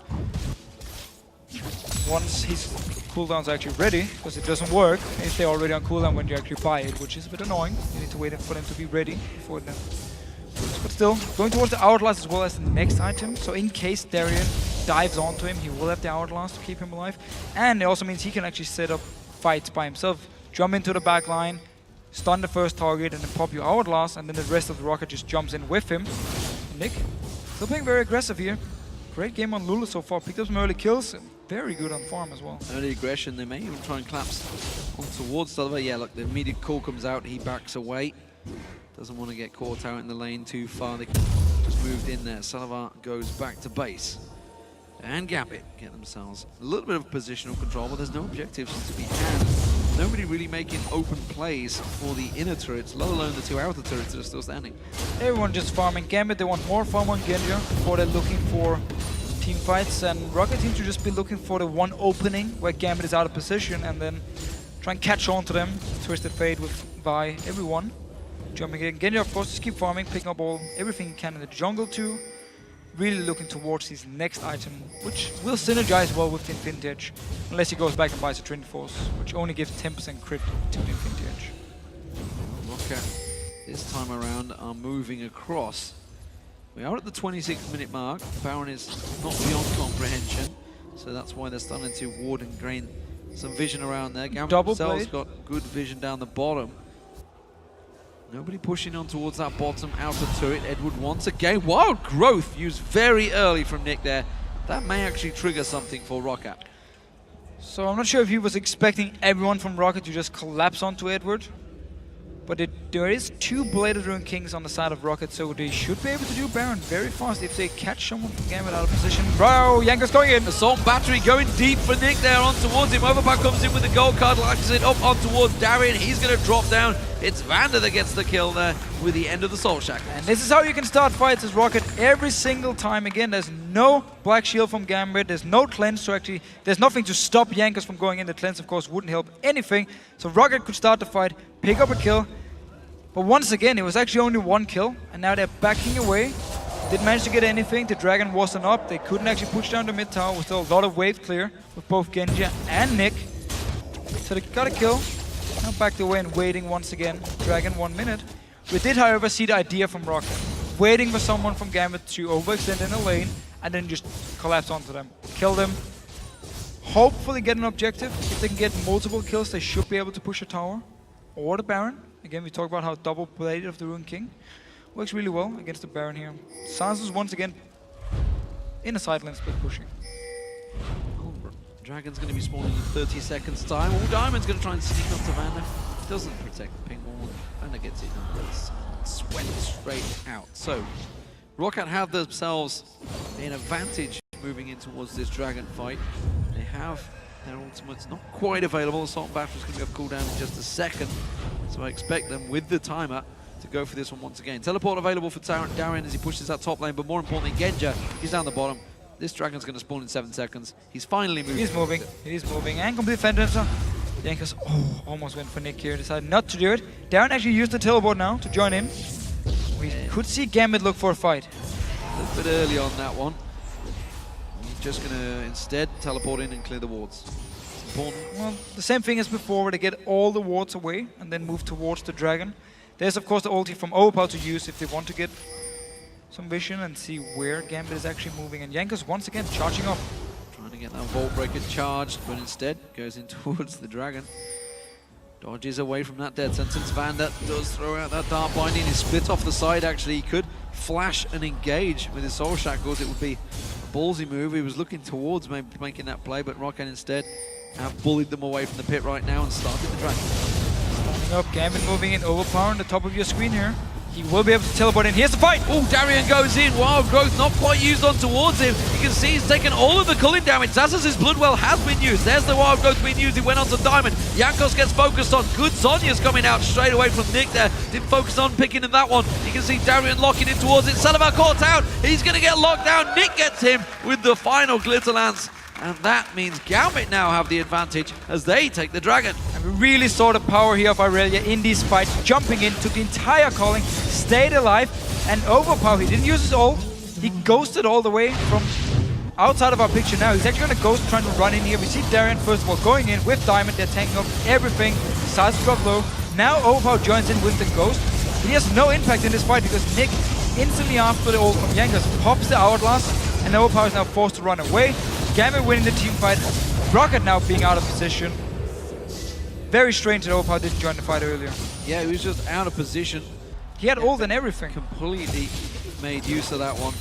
Once his cooldown's actually ready, because it doesn't work if they're already on cooldown when you actually buy it, which is a bit annoying. You need to wait for them to be ready before them. But still, going towards the Hourglass as well as the next item, so in case Darien dives onto him, he will have the Hourglass to keep him alive. And it also means he can actually set up fights by himself. Jump into the back line, stun the first target, and then pop your Hourglass, and then the rest of the ROCCAT just jumps in with him. Nick, still playing very aggressive here. Great game on Lulu so far, picked up some early kills. Very good on farm as well. Early aggression, they may even try and collapse on towards Sullivan. Yeah, look, the immediate call comes out, he backs away. Doesn't want to get caught out in the lane too far. They just moved in there. Sullivan goes back to base. And Gambit get themselves a little bit of positional control, but there's no objectives to be had. Nobody really making open plays for the inner turrets, let alone the 2 outer turrets that are still standing. Everyone just farming Gambit. They want more farm on Genja before they're looking for team fights, and ROCCAT seems to just be looking for the one opening where Gambit is out of position and then try and catch on to them. Twisted Fate with Vi, everyone jumping in. Genja, of course, just keep farming, picking up everything he can in the jungle too. really looking towards his next item, which will synergize well with the Infinity Edge, unless he goes back and buys a Trinity Force, which only gives 10% crit to the Infinity Edge. ROCCAT this time around are moving across. We are at the 26-minute mark. Baron is not beyond comprehension, so that's why they're starting to ward and gain some vision around there. Gambit themselves got good vision down the bottom. Nobody pushing on towards that bottom outer turret. Edward once again. Wild growth used very early from Nick there. That may actually trigger something for ROCCAT. So I'm not sure if he was expecting everyone from ROCCAT to just collapse onto Edward. But there is 2 Bladed Rune Kings on the side of ROCCAT, so they should be able to do Baron very fast if they catch someone from Gambit out of position. Bro, Yanko's going in! Assault Battery going deep for Nick there on towards him. Overpower comes in with the gold card, launches it up on towards Darian. He's going to drop down. It's Vander that gets the kill there with the end of the Soul Shackle. And this is how you can start fights as ROCCAT every single time. Again, there's no Black Shield from Gambit, there's no cleanse, so actually there's nothing to stop Yankos from going in. The cleanse, of course, wouldn't help anything. So ROCCAT could start the fight, pick up a kill. But once again, it was actually only 1 kill, and now they're backing away. Didn't manage to get anything. The Dragon wasn't up. They couldn't actually push down the mid tower. With still a lot of wave clear with both Genji and Nick. So they got a kill. Now backed away and waiting once again. Dragon 1 minute. We did, however, see the idea from ROCCAT. Waiting for someone from Gambit to overextend in a lane and then just collapse onto them. Kill them. Hopefully get an objective. If they can get multiple kills, they should be able to push a tower. Or the Baron. Again, we talked about how double bladed of the Rune King works really well against the Baron here. Sansa's once again in a side lane split pushing. Dragon's going to be spawning in 30 seconds time. Oh, Diamond's going to try and sneak up to Vander. Doesn't protect the ping wall. Vander gets it and sweat straight out. So, ROCCAT have themselves an advantage moving in towards this Dragon fight. They have their ultimates not quite available. Assault Battery's going to be off cooldown in just a second. So I expect them, with the timer, to go for this one once again. Teleport available for Darian as he pushes that top lane, but more importantly, Genja, he's down the bottom. This Dragon's going to spawn in 7 seconds. He's finally moving. He's moving, and complete fender. Yankos almost went for Nick here, decided not to do it. Darren actually used the teleport now to join in. We could see Gambit look for a fight. A little bit early on that one. He's just going to instead teleport in and clear the wards. Well, the same thing as before, where they get all the wards away and then move towards the Dragon. There's of course the ulti from Overpower to use if they want to get some vision and see where Gambit is actually moving. And Yankos once again charging up. Trying to get that Vault Breaker charged, but instead goes in towards the Dragon. Dodges away from that dead sentence. Vander does throw out that Dark Binding. He's split off the side actually. He could flash and engage with his Soul Shackles. It would be a ballsy move. He was looking towards maybe making that play, but ROCCAT instead have bullied them away from the pit right now and started the Dragon. Standing up, Gambit moving in, Overpower on the top of your screen here. He will be able to teleport in. Here's the fight! Oh, Darian goes in. Wild Growth not quite used on towards him. You can see he's taken all of the culling damage. Zazas' Bloodwell has been used. There's the Wild Growth being used. He went on to Diamond. Yankos gets focused on. Good Sonya's coming out straight away from Nick there. Didn't focus on picking in that one. You can see Darian locking in towards it. Salavar caught out. He's going to get locked down. Nick gets him with the final Glitter Lance. And that means Gambit now have the advantage as they take the Dragon. And we really saw the power here of Irelia in these fights, jumping in, took the entire calling, stayed alive, and Overpower. He didn't use his ult. He ghosted all the way from outside of our picture now. He's actually going to ghost trying to run in here. We see Darian first of all going in with Diamond. They're tanking up everything. Size drop low. Now Overpower joins in with the ghost. He has no impact in this fight because Nick, instantly after the ult from Yankos, pops the Hourglass, and Overpower is now forced to run away. Gambit winning the team fight. ROCCAT now being out of position. Very strange that Overpower didn't join the fight earlier. Yeah, he was just out of position. He had ult and everything. Completely made use of that one.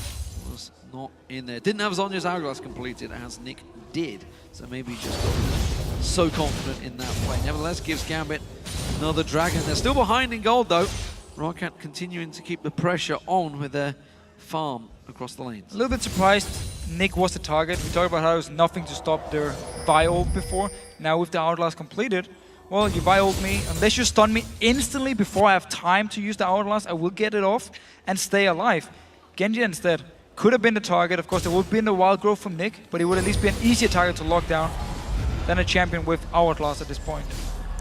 Was not in there. Didn't have Zonya's Hourglass completed as Nick did. So maybe he just got so confident in that play. Nevertheless, gives Gambit another Dragon. They're still behind in gold though. ROCCAT continuing to keep the pressure on with their farm across the lanes. A little bit surprised Nick was the target. We talked about how there was nothing to stop their buy ult before. Now with the Hourglass completed, well, you buy ult me. Unless you stun me instantly before I have time to use the Hourglass, I will get it off and stay alive. Genji instead could have been the target. Of course, there would have been the wild growth from Nick, but it would at least be an easier target to lock down than a champion with Hourglass at this point.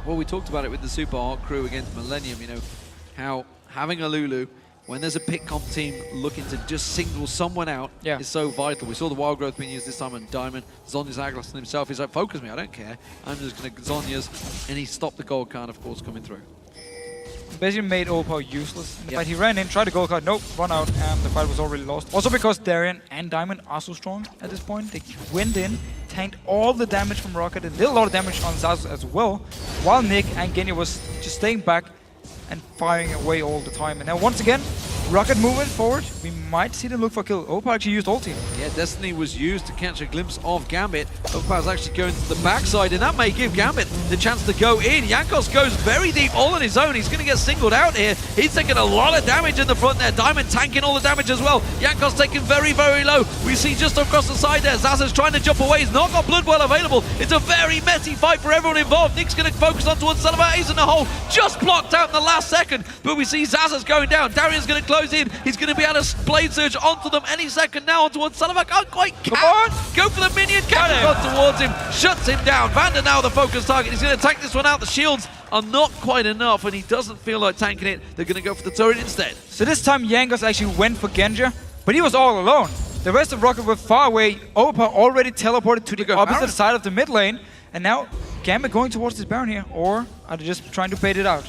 Well, we talked about it with the Super Art crew against Millennium, you know, how having a Lulu when there's a pick comp team looking to just single someone out, Yeah. is so vital. We saw the Wild Growth being used this time on Diamond. Zonya's Aglasson himself, he's like, focus me, I don't care. I'm just going to Zonya's, and he stopped the gold card, of course, coming through. Basically made overpower useless in the fight. He ran in, tried to gold card, nope, run out, and the fight was already lost. Also because Darien and Diamond are so strong at this point. They went in, tanked all the damage from ROCCAT, and did a lot of damage on Zaz as well, while Nick and Genya was just staying back and firing away all the time. And now once again, ROCCAT moving forward. We might see them look for a kill. Opa actually used ulti. Yeah, Destiny was used to catch a glimpse of Gambit. Opa's actually going to the backside, and that may give Gambit the chance to go in. Jankos goes very deep all on his own. He's going to get singled out here. He's taking a lot of damage in the front there. Diamond tanking all the damage as well. Jankos taking very, very low. We see just across the side there, Zaza's trying to jump away. He's not got Blood Well available. It's a very messy fight for everyone involved. Nick's going to focus on towards Sullivan. He's in the hole. Just blocked out in the last second. But we see Zaza's going down. Darian's going to close in. He's going to be able to Blade Surge onto them any second now on towards Sullivan. Can't quite go for the minion. Catches on towards him. Shuts him down. Vander now the focus target. He's going to tank this one out. The shields are not quite enough, and he doesn't feel like tanking it. They're going to go for the turret instead. So this time Jankos actually went for Genja, but he was all alone. The rest of ROCCAT were far away. Opa already teleported to the opposite side of the mid lane, and now Gambit going towards this Baron here, or are they just trying to bait it out?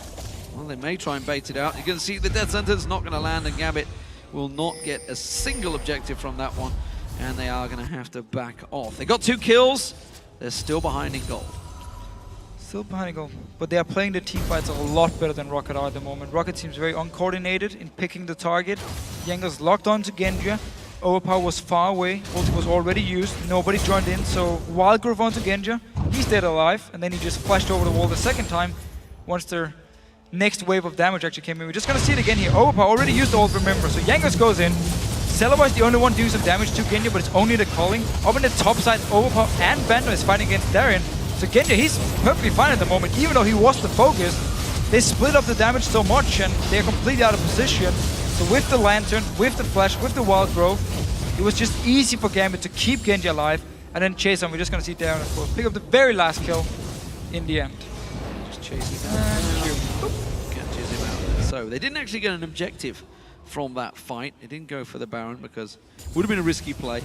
Well, they may try and bait it out. You can see the death sentence not going to land, and Gambit will not get a single objective from that one, and they are going to have to back off. They got 2 kills. They're still behind in gold. Still behind in gold, but they are playing the team fights a lot better than ROCCAT are at the moment. ROCCAT seems very uncoordinated in picking the target. Jankos locked on to Genja. Overpower was far away. Ulti was already used. Nobody joined in, so Wild Growth onto Genja. He's dead alive, and then he just flashed over the wall the second time once their next wave of damage actually came in. We're just gonna see it again here. Overpower already used ult, remember. So Jankos goes in. Celebar is the only one doing some damage to Genja, but it's only the calling. Up in the top side, Overpower and Vander is fighting against Darien. So Genja, he's perfectly fine at the moment, even though he was the focus. They split up the damage so much, and they're completely out of position. So with the Lantern, with the Flash, with the Wild Growth, it was just easy for Gambit to keep Genja alive and then chase him. We're just gonna see Darien, of course, pick up the very last kill in the end. Just chasing him. Catches him out there. So they didn't actually get an objective from that fight. It didn't go for the Baron because it would have been a risky play.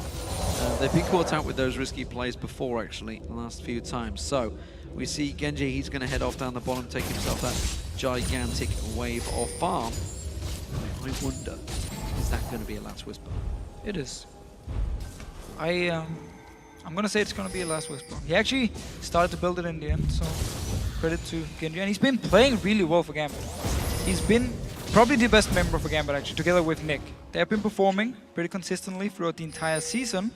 They've been caught out with those risky plays before, actually, the last few times. So we see Genji, he's going to head off down the bottom, take himself that gigantic wave of farm. I wonder, is that going to be a Last Whisper? It is. I'm gonna say it's gonna be a Last Whisper. He actually started to build it in the end, so credit to Genji. And he's been playing really well for Gambit. He's been probably the best member for Gambit, actually, together with Nick. They have been performing pretty consistently throughout the entire season.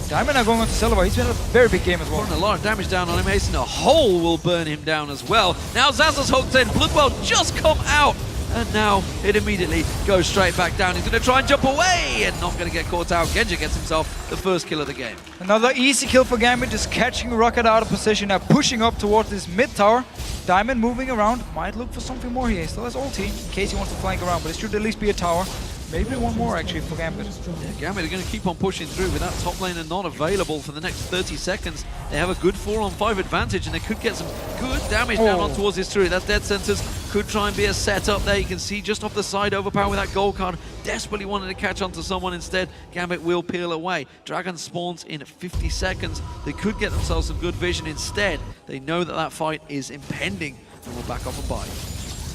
Diamond are going on to Celebar. He's been a very big game as well. Putting a lot of damage down on him. Ace in a hole will burn him down as well. Now Zaza's hooked in. Bloodwell just come out. And now it immediately goes straight back down. He's going to try and jump away and not going to get caught out. Genja gets himself the first kill of the game. Another easy kill for Gambit, just catching ROCCAT out of position, now pushing up towards this mid tower. Diamond moving around, might look for something more here. Still has ulti in case he wants to flank around, but it should at least be a tower. Maybe one more actually for Gambit. Yeah, Gambit are going to keep on pushing through with that top laner not available for the next 30 seconds. They have a good 4-on-5 advantage and they could get some good damage down on towards this turret. That dead sentence could try and be a setup there. You can see just off the side, Overpower with that gold card. Desperately wanted to catch onto someone instead. Gambit will peel away. Dragon spawns in 50 seconds. They could get themselves some good vision instead. They know that that fight is impending and will back off and buy.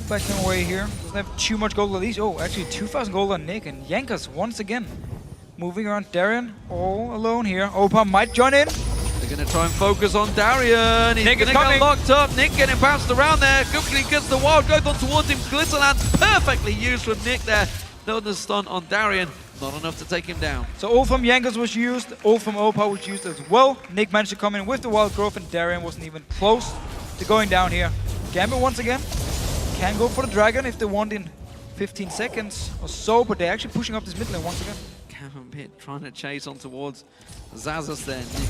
Backing away here. Doesn't have too much gold at least. Oh, actually 2,000 gold on Nick, and Jankos once again moving around Darien all alone here. Opa might join in. They're going to try and focus on Darien. He's going to get locked up. Nick getting bounced around there. Quickly gets the Wild Growth on towards him. Glitterlands perfectly used from Nick there. Another stun on Darien. Not enough to take him down. So ult from Jankos was used. Ult from Opa was used as well. Nick managed to come in with the Wild Growth, and Darien wasn't even close to going down here. Gambit once again can go for the Dragon if they want in 15 seconds or so, but they're actually pushing up this mid lane once again. Gambit trying to chase on towards Zazas there. Nick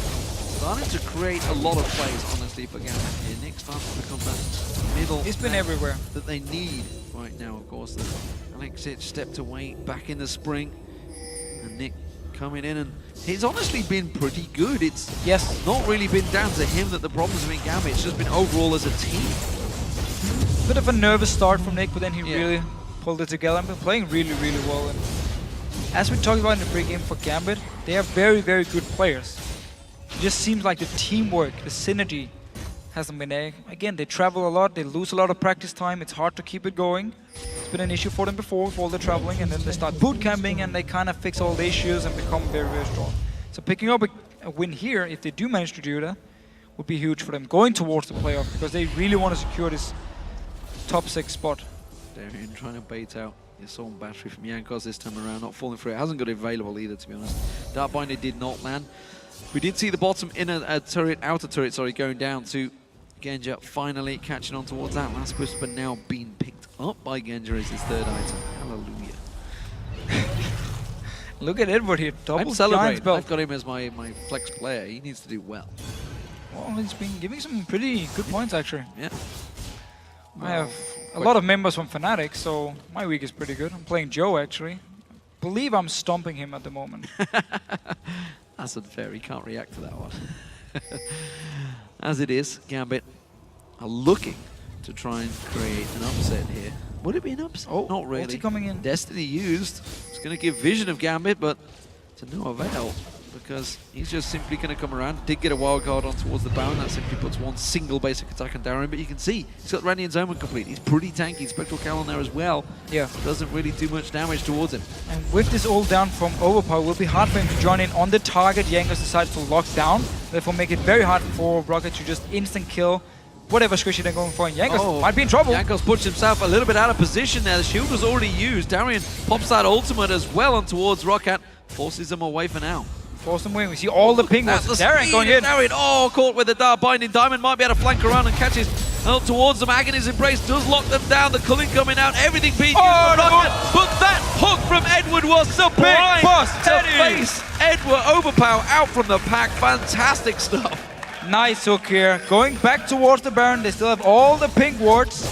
starting to create a lot of plays, honestly, for Gambit here. Nick starts to become that middle. He's been everywhere. That they need right now, of course. Alexich stepped away back in the spring, and Nick coming in, and he's honestly been pretty good. It's not really been down to him that the problems have been Gambit. It's just been overall as a team. Bit of a nervous start from Nick, but then he really pulled it together and been playing really, really well. And as we talked about in the pre-game for Gambit, they are very, very good players. It just seems like the teamwork, the synergy hasn't been there. Again, they travel a lot, they lose a lot of practice time, it's hard to keep it going. It's been an issue for them before with all the traveling, and then they start boot camping and they kind of fix all the issues and become very, very strong. So picking up a win here, if they do manage to do that, would be huge for them going towards the playoff, because they really want to secure this top 6 spot. Darian trying to bait out the assault battery from Jankos this time around, not falling through. It hasn't got it available either, to be honest. Darkbinder did not land. We did see the bottom inner turret, outer turret, sorry, going down to Genja, finally catching on towards that last push, but now being picked up by Genja as his third item. Hallelujah. Look at Edward here, double celebrate. belt. I've got him as my flex player. He needs to do well. Well, he's been giving some pretty good points, actually. Yeah. I have a lot of members from Fnatic, so my week is pretty good. I'm playing Joe, actually. Believe I'm stomping him at the moment. That's unfair. He can't react to that one. As it is, Gambit are looking to try and create an upset here. Would it be an upset? Oh, not really. What's he coming in? Destiny used. It's going to give vision of Gambit, but to no avail, because he's just simply going to come around. Did get a wild card on towards the Baron. That simply puts one single basic attack on Darren, but you can see he's got Radiant's Omen complete. He's pretty tanky. Spectral Cowl on there as well. Yeah. Doesn't really do much damage towards him. And with this all down from Overpower, it will be hard for him to join in on the target Jankos decided to lock down. Therefore make it very hard for ROCCAT to just instant kill whatever squishy they're going for. And Jankos might be in trouble. Jankos puts himself a little bit out of position there. The shield was already used. Darien pops that ultimate as well on towards ROCCAT. Forces him away for now. Force them away. We see all the ping was Darien going in. Darien, caught with the Dark Binding. Diamond might be able to flank around and catch his towards them. Agony's Embrace does lock them down. The culling coming out. Everything being used for ROCCAT. But that hook from Edward was sublime to face Edward. Overpower out from the pack. Fantastic stuff. Nice hook here. Going back towards the Baron. They still have all the pink wards.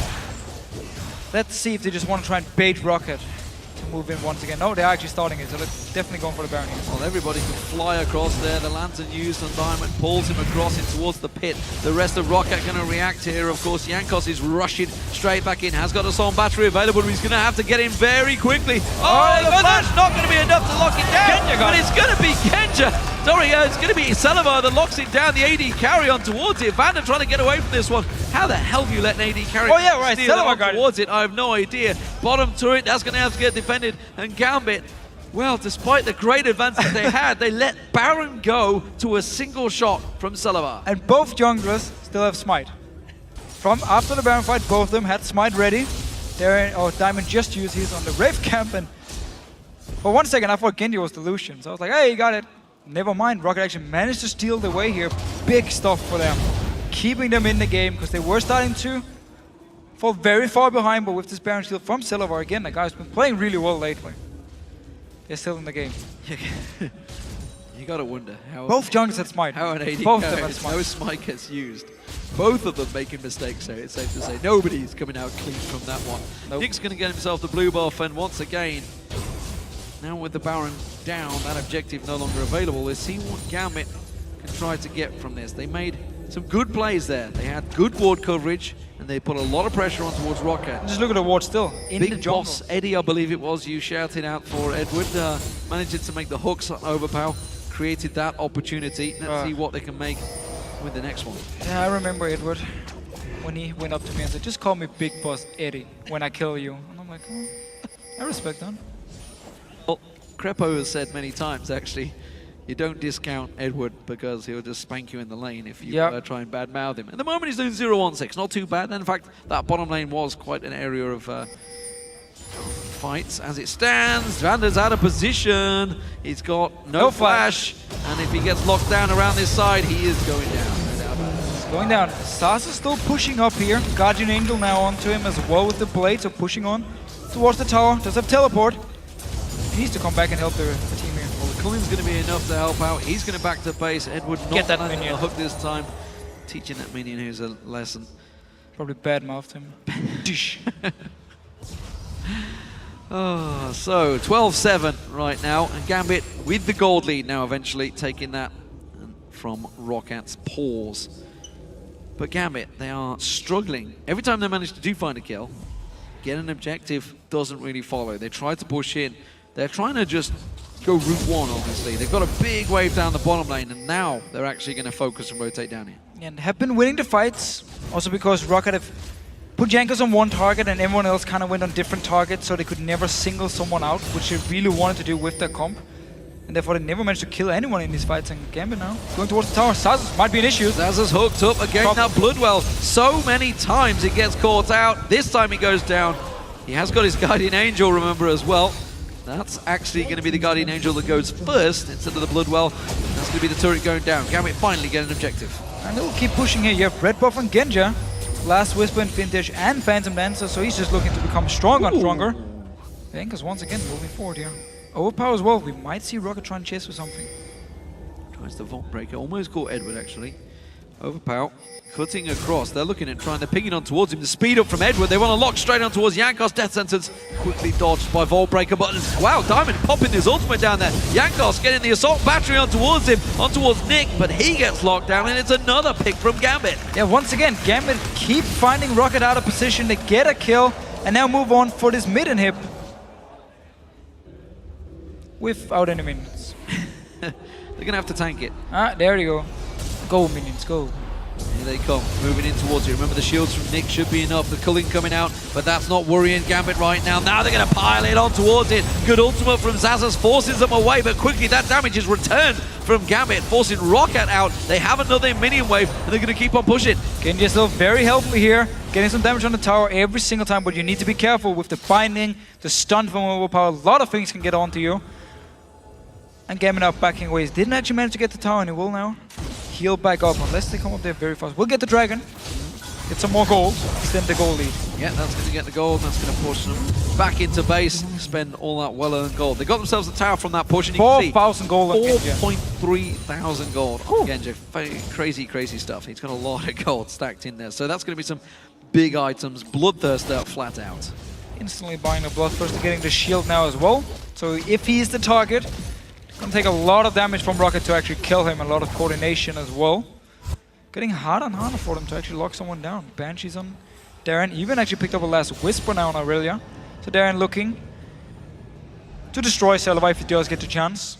Let's see if they just want to try and bait ROCCAT to move in once again. No, they're actually starting it, so they're definitely going for the Baron here. Well, everybody can fly across there. The lantern used on Diamond pulls him across in towards the pit. The rest of ROCCAT going to react here. Of course, Jankos is rushing straight back in. Has got a Assault battery available, but he's going to have to get in very quickly. Oh, the flash not going to be enough to lock it down. But it's going to be Genja. Sorry, it's going to be Celebar that locks it down. The AD carry on towards it. Vander trying to get away from this one. How the hell do you let an AD carry on towards it? I have no idea. Bottom turret, that's going to have to get defended. And Gambit, well, despite the great advantage they had, they let Baron go to a single shot from Celebar. And both junglers still have Smite. From after the Baron fight, both of them had Smite ready. Diamond just used his on the Wraith camp, and for 1 second I thought Genji was the Lucian. So I was like, hey, you got it. Never mind, ROCCAT actually managed to steal the way here. Big stuff for them. Keeping them in the game, because they were starting to fall very far behind, but with this Baron steal from Celebar, again, the guy's been playing really well lately. They're still in the game. You gotta wonder how both junglers had Smite. How an AD both of them had Smite. No Smite gets used. Both of them making mistakes, so it's safe to say nobody's coming out clean from that one. Nope. Nick's gonna get himself the blue buff, and once again, now with the Baron down, that objective no longer available. Let's see what Gambit can try to get from this. They made some good plays there. They had good ward coverage, and they put a lot of pressure on towards ROCCAT. Just look at the ward still. In the Big jungle. boss Eddie, I believe it was, you shouted out for Edward. Managing to make the hooks on Overpower, created that opportunity. Let's see what they can make with the next one. Yeah, I remember Edward when he went up to me and said, just call me Big Boss Eddie when I kill you. And I'm like, oh, I respect that. Well, Crepo has said many times, actually, you don't discount Edward because he'll just spank you in the lane if you try and badmouth him. At the moment, he's doing 0-1-6, not too bad. And in fact, that bottom lane was quite an area of fights. As it stands, Vander's out of position. He's got no flash. And if he gets locked down around this side, he is going down. He's going down. Sasa's still pushing up here. Guardian Angel now onto him as well with the blade, so pushing on towards the tower. Does have teleport. He needs to come back and help the team here. Well, the Culling's going to be enough to help out. He's going to back to base. Edward not get that landing minion. the hook this time. Teaching that minion who's a lesson. Probably bad-mouthed him. Oh, so 12-7 right now, and Gambit with the gold lead now, eventually taking that from ROCCAT's paws. But Gambit, they are struggling. Every time they manage to find a kill, get an objective, doesn't really follow. They try to push in. They're trying to just go route one, obviously. They've got a big wave down the bottom lane, and now they're actually going to focus and rotate down here. And have been winning the fights, also because ROCCAT have put Jankos on one target and everyone else kind of went on different targets, so they could never single someone out, which they really wanted to do with their comp. And therefore they never managed to kill anyone in these fights. And Gambit now going towards the tower. Zazas might be an issue. Zazas hooked up again. Now Bloodwell, so many times it gets caught out. This time he goes down. He has got his Guardian Angel, remember, as well. That's actually going to be the Guardian Angel that goes first instead of the Bloodwell. That's going to be the turret going down. Gambit finally get an objective. And they'll keep pushing here. You have Red Buff and Genja. Last Whisper and Vintage and Phantom Dancer, so he's just looking to become stronger and stronger. Yankos once again moving forward here. Overpower as well. We might see ROCCAT try and chase for something. Tries the Vault Breaker. Almost caught Edward, actually. Overpower cutting across. They're looking at trying to ping it on towards him. The speed up from Edward. They want to lock straight on towards Jankos. Death Sentence quickly dodged by Vault Breaker. But wow, Diamond popping his ultimate down there. Jankos getting the Assault Battery on towards him, on towards Nick, but he gets locked down, and it's another pick from Gambit. Yeah, once again, Gambit keep finding ROCCAT out of position to get a kill, and now move on for this mid inhib. Without any minions. They're going to have to tank it. Ah, there you go. Go, minions, go. Here they come, moving in towards you. Remember, the shields from Nick should be enough. The culling coming out, but that's not worrying Gambit right now. Now they're going to pile it on towards it. Good ultimate from Zazas, forces them away, but quickly that damage is returned from Gambit, forcing ROCCAT out. They have another minion wave, and they're going to keep on pushing. Genji still very helpful here, getting some damage on the tower every single time, but you need to be careful with the binding, the stun from overpower. A lot of things can get onto you. And Gambit now backing away. He didn't actually manage to get the tower, and he will now heal back up unless they come up there very fast. We'll get the dragon, get some more gold, extend the gold lead. Yeah, that's going to get the gold, and that's going to push them back into base, spend all that well-earned gold. They got themselves the tower from that push, and you can see 4,000 gold. 4.3 thousand gold. Genji, crazy, crazy stuff. He's got a lot of gold stacked in there, so that's going to be some big items. Bloodthirster flat out. Instantly buying the Bloodthirster, getting the shield now as well. So if he's the target, gonna take a lot of damage from ROCCAT to actually kill him, a lot of coordination as well. Getting harder and harder for them to actually lock someone down. Banshee's on Darren, even actually picked up a last Whisper now on Aurelia. So Darren looking to destroy Selva if he does get the chance,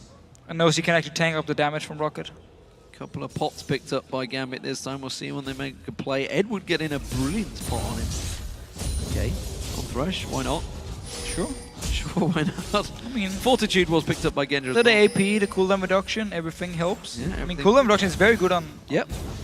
and knows he can actually tank up the damage from ROCCAT. Couple of pots picked up by Gambit this time. We'll see when they make a play. Edward getting a brilliant spot on him. Okay, on Thresh, why not? Sure. Sure, why not? I mean, Fortitude was picked up by Genji. The AP, the cooldown reduction, everything helps. Yeah, everything. I mean, cooldown reduction is very good on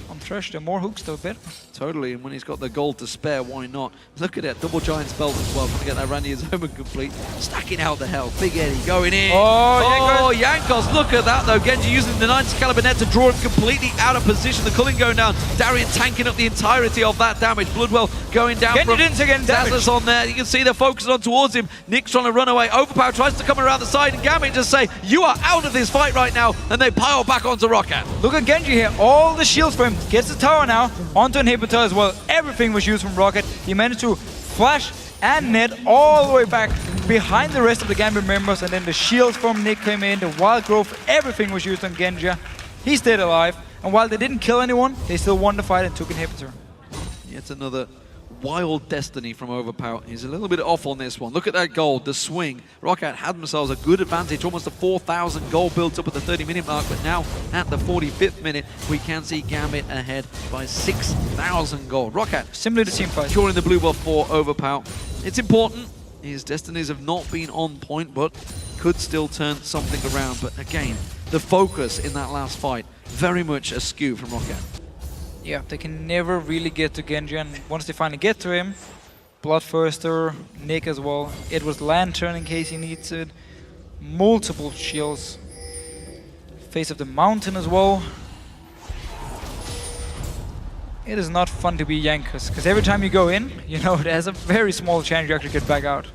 on Thresh. The more hooks, the better. Totally, and when he's got the gold to spare, why not? Look at it, double giant spell as well. Trying to get that Randy Zoma complete. Stacking out the health. Big Eddie going in. Oh, Jankos, look at that though. Genji using the 90 caliber net to draw him completely out of position. The culling going down. Darian tanking up the entirety of that damage. Bloodwell going down. Genji didn't take any damage. Zazas on there. You can see they're focusing on towards him. Nick's trying to run away. Overpower tries to come around the side, and Gambit just say, you are out of this fight right now, and they pile back onto ROCCAT. Look at Genji here. All the shields for him. Gets the tower now. Onto Inhibitor as well. Everything was used from ROCCAT. He managed to flash and net all the way back behind the rest of the Gambit members, and then the shields from Nick came in, the Wild Growth, everything was used on Genji. He stayed alive, and while they didn't kill anyone, they still won the fight and took Inhibitor. Yet another wild destiny from Overpower. He's a little bit off on this one. Look at that gold, the swing. ROCCAT had themselves a good advantage, almost a 4,000 gold built up at the 30-minute mark, but now at the 45th minute, we can see Gambit ahead by 6,000 gold. ROCCAT, similar to team fight, securing the blue buff for Overpower. It's important. His destinies have not been on point, but could still turn something around. But again, the focus in that last fight, very much askew from ROCCAT. Yeah, they can never really get to Genji, and once they finally get to him, Bloodthirster, Nick as well, Edward's Lantern in case he needs it, multiple shields, Face of the Mountain as well. It is not fun to be Jankos, because every time you go in, you know, there's a very small chance you actually get back out.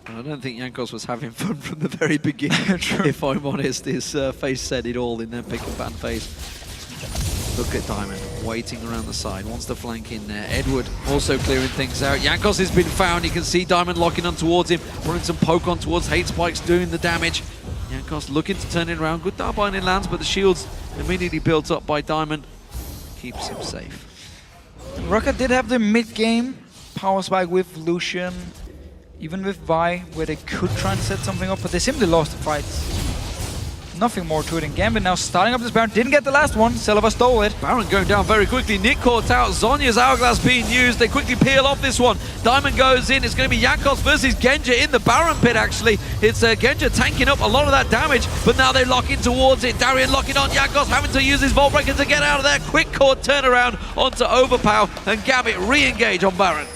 I don't think Jankos was having fun from the very beginning, if I'm honest. His face said it all in that pick and ban phase. Look at Diamond waiting around the side, wants to flank in there. Edward also clearing things out. Jankos has been found. You can see Diamond locking on towards him, putting some poke on towards Hate Spikes, doing the damage. Jankos looking to turn it around. Good Darbine lands, but the shields immediately built up by Diamond keeps him safe. ROCCAT did have the mid game, power spike with Lucian, even with Vi, where they could try and set something up, but they simply lost the fights. Nothing more to it. And Gambit now starting up this Baron. Didn't get the last one. Silva stole it. Baron going down very quickly. Nick caught out. Zonya's Hourglass being used. They quickly peel off this one. Diamond goes in. It's going to be Jankos versus Genja in the Baron pit, actually. It's Genja tanking up a lot of that damage, but now they lock in towards it. Darian locking on Jankos, having to use his Vault Breaker to get out of there. Quick cord turnaround onto Overpower, and Gambit re-engage on Baron.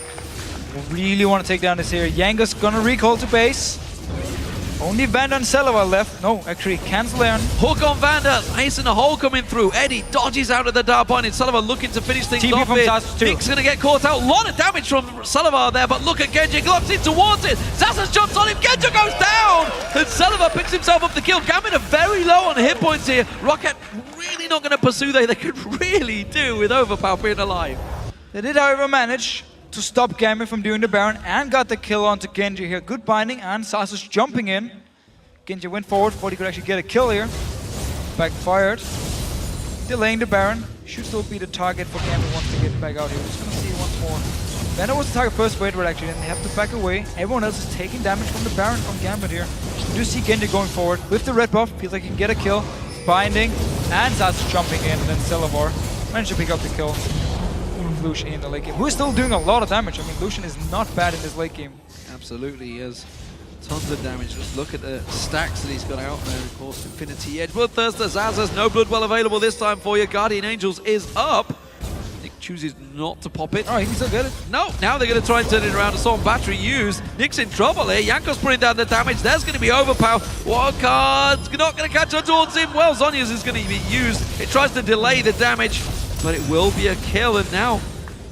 Really want to take down this here. Jankos gonna recall to base. Only Vander and Selva left. No, actually, cancel Aaron. Hook on Vander, Ace in the hole coming through. Eddie dodges out of the dark point. It's Selva looking to finish things off here. Nick's going to get caught out. A lot of damage from Selva there, but look at Genja, gloves in towards it. Zazas jumps on him, Genja goes down! And Selva picks himself up the kill. Gambit are very low on hit points here. ROCCAT really not going to pursue they could really do with Overpower being alive. They did, however, manage to stop Gambit from doing the Baron and got the kill onto Genji here. Good binding, and Sasus jumping in. Genji went forward, thought he could actually get a kill here. Backfired. Delaying the Baron. Should still be the target for Gambit once they get back out here. We're just gonna see once more. Vander was the target first wave, but actually then they have to back away. Everyone else is taking damage from the Baron from Gambit here. We do see Genji going forward with the red buff. Feels like he can get a kill. Binding, and Sasus jumping in, and then Selavar managed to pick up the kill. Lucian in the late game, who is still doing a lot of damage. I mean, Lucian is not bad in this late game. Absolutely, he has tons of damage. Just look at the stacks that he's got out there. Of course, Infinity Edge, Bloodthirster, Zazas, no blood well available this time for you. Guardian Angels is up. Nick chooses not to pop it. Oh, he can still get it. No, now they're going to try and turn it around. Assault battery used. Nick's in trouble here. Jankos putting down the damage. There's going to be Overpower. Wildcard's not going to catch on towards him. Well, Zonya's is going to be used. It tries to delay the damage, but it will be a kill. And now,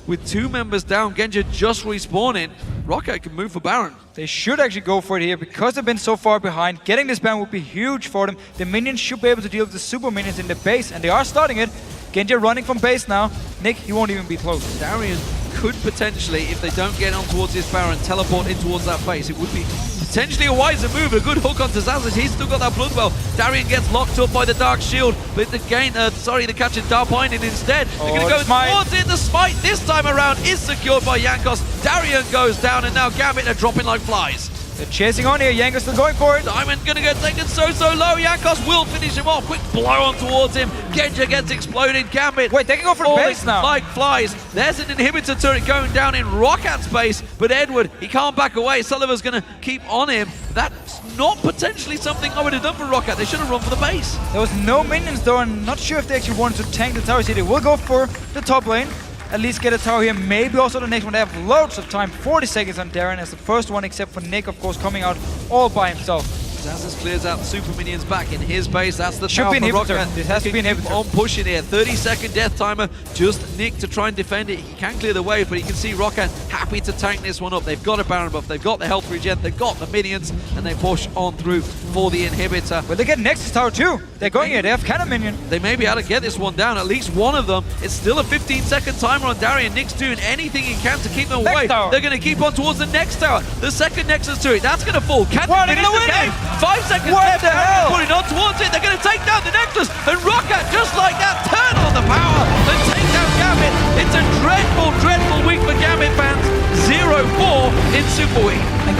with two members down, Genja just respawning, ROCCAT can move for Baron. They should actually go for it here because they've been so far behind. Getting this Baron would be huge for them. The minions should be able to deal with the super minions in the base, and they are starting it. Genja running from base now. Nick, he won't even be close. Darian could potentially, if they don't get on towards this Baron, teleport in towards that base. It would be potentially a wiser move. A good hook onto Zazas. He's still got that blood well. Darian gets locked up by the Dark Shield, but the catching Dark Pointing instead. They're going to go towards it. The smite this time around is secured by Jankos. Darian goes down, and now Gambit are dropping like flies. They're chasing on here. Jankos still going for it. Diamond gonna get taken so low. Jankos will finish him off. Quick blow on towards him. Genja gets exploded. Gambit. Wait, they can go for the base now. Like flies. There's an inhibitor turret going down in ROCCAT's base, but Edward, he can't back away. Sullivan's gonna keep on him. That's not potentially something I would have done for ROCCAT. They should have run for the base. There was no minions though. I'm not sure if they actually wanted to tank the tower. So they will go for the top lane. At least get a tower here, maybe also the next one. They have loads of time, 40 seconds on Darren as the first one, except for Nick, of course, coming out all by himself. Zazas clears out the super minions back in his base. That's the should tower be an for inhibitor. ROCCAT. This has to be an inhibitor. On pushing here, 30-second death timer. Just Nick to try and defend it. He can clear the wave, but you can see ROCCAT happy to tank this one up. They've got a Baron buff, they've got the health regen, they've got the minions, and they push on through for the inhibitor. But they get Nexus Tower too. They're going here. They have cannon minion. They may be able to get this one down, at least one of them. It's still a 15-second timer on Darian. Nick's doing anything he can to keep them away. They're going to keep on towards the next tower. The second Nexus turret, that's going to fall. Can they finish the game? 5 seconds left. What the hell? Putting on towards it. They're going to take down the Nexus. And ROCCAT, just like that, turn on the power and take down Gambit. It's a dreadful, dreadful week for Gambit fans. 0-4 in Super Week. And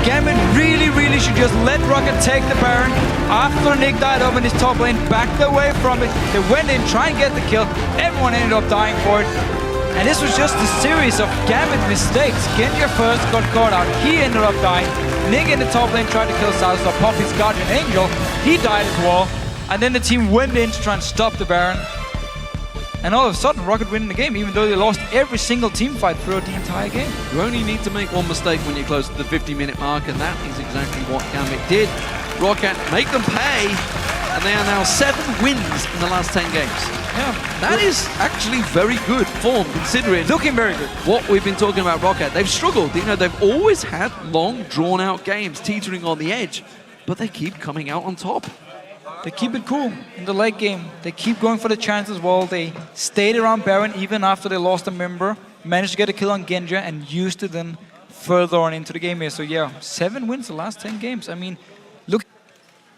Gambit really should just let ROCCAT take the Baron. After Nick died up in his top lane, backed away from it. They went in, trying to get the kill. Everyone ended up dying for it. And this was just a series of Gambit mistakes. Genja first got caught out. He ended up dying. Nick in the top lane tried to kill Sasus or pop his Guardian Angel. He died as well. And then the team went in to try and stop the Baron. And all of a sudden, ROCCAT winning the game, even though they lost every single team fight throughout the entire game. You only need to make one mistake when you're close to the 50-minute mark, and that is exactly what Gambit did. ROCCAT make them pay, and they are now 7 wins in the last 10 games. Yeah, that is actually very good form, considering looking very good. What we've been talking about ROCCAT. They've struggled. You know, they've always had long, drawn-out games, teetering on the edge, but they keep coming out on top. They keep it cool in the late game. They keep going for the chance as well. They stayed around Baron even after they lost a member, managed to get a kill on Genja, and used it then further on into the game here. So yeah, 7 wins the last 10 games. I mean, look.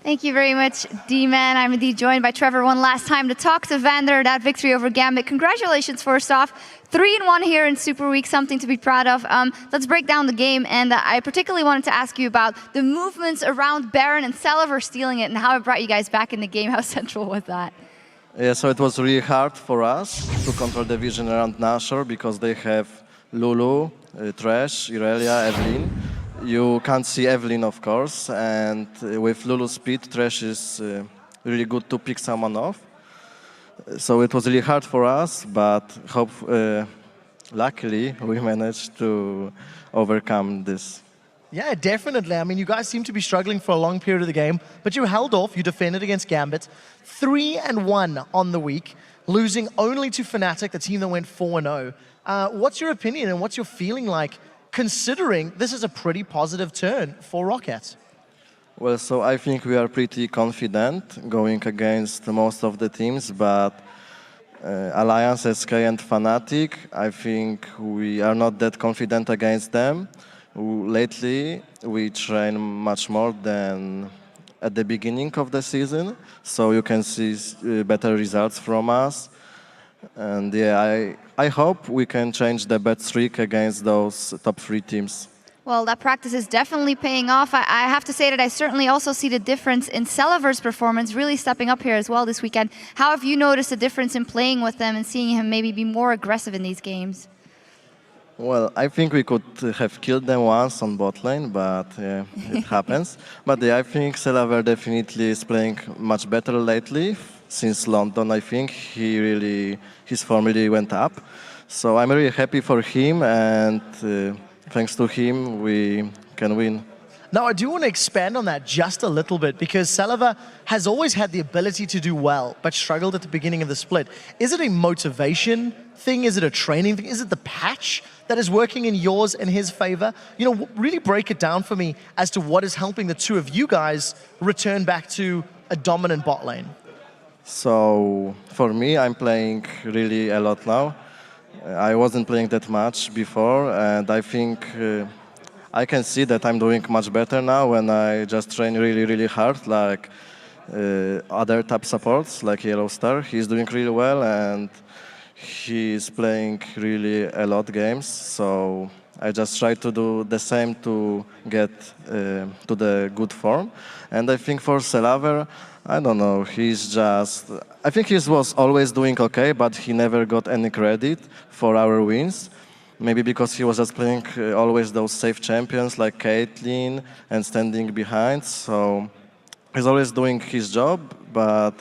Thank you very much, D-Man. I'm indeed joined by Trevor one last time to talk to Vander, that victory over Gambit. Congratulations, first off. 3-1 here in Super Week, something to be proud of. Let's break down the game, and I particularly wanted to ask you about the movements around Baron and Celaver stealing it and how it brought you guys back in the game. How central was that? Yeah, so it was really hard for us to control the vision around Nashor because they have Lulu, Thresh, Irelia, Evelyn. You can't see Evelyn, of course, and with Lulu's speed, Thresh is really good to pick someone off. So it was really hard for us, but luckily we managed to overcome this. Yeah, definitely. I mean, you guys seem to be struggling for a long period of the game, but you held off, you defended against Gambit. 3-1 on the week, losing only to Fnatic, the team that went 4-0. What's your opinion and what's your feeling like, considering this is a pretty positive turn for ROCCAT? Well, so I think we are pretty confident going against most of the teams, but Alliance, SK and Fnatic, I think we are not that confident against them. Lately, we train much more than at the beginning of the season, so you can see better results from us. And yeah, I hope we can change the bad streak against those top 3 teams. Well, that practice is definitely paying off. I have to say that I certainly also see the difference in Celaver's performance, really stepping up here as well this weekend. How have you noticed the difference in playing with them and seeing him maybe be more aggressive in these games? Well, I think we could have killed them once on bot lane, but yeah, it happens. But yeah, I think Celaver definitely is playing much better lately. Since London, I think his form really went up. So I'm really happy for him, and thanks to him, we can win. Now, I do want to expand on that just a little bit, because Celaver has always had the ability to do well, but struggled at the beginning of the split. Is it a motivation thing? Is it a training thing? Is it the patch that is working in yours and his favor? You know, really break it down for me as to what is helping the two of you guys return back to a dominant bot lane. So for me, I'm playing really a lot now. I wasn't playing that much before, and I think I can see that I'm doing much better now when I just train really, really hard, like other top supports, like Yellowstar. He's doing really well, and he's playing really a lot games. So I just try to do the same to get to the good form. And I think for Celaver, I don't know, I think he was always doing okay, but he never got any credit for our wins. Maybe because he was just playing always those safe champions like Caitlyn and standing behind. So he's always doing his job, but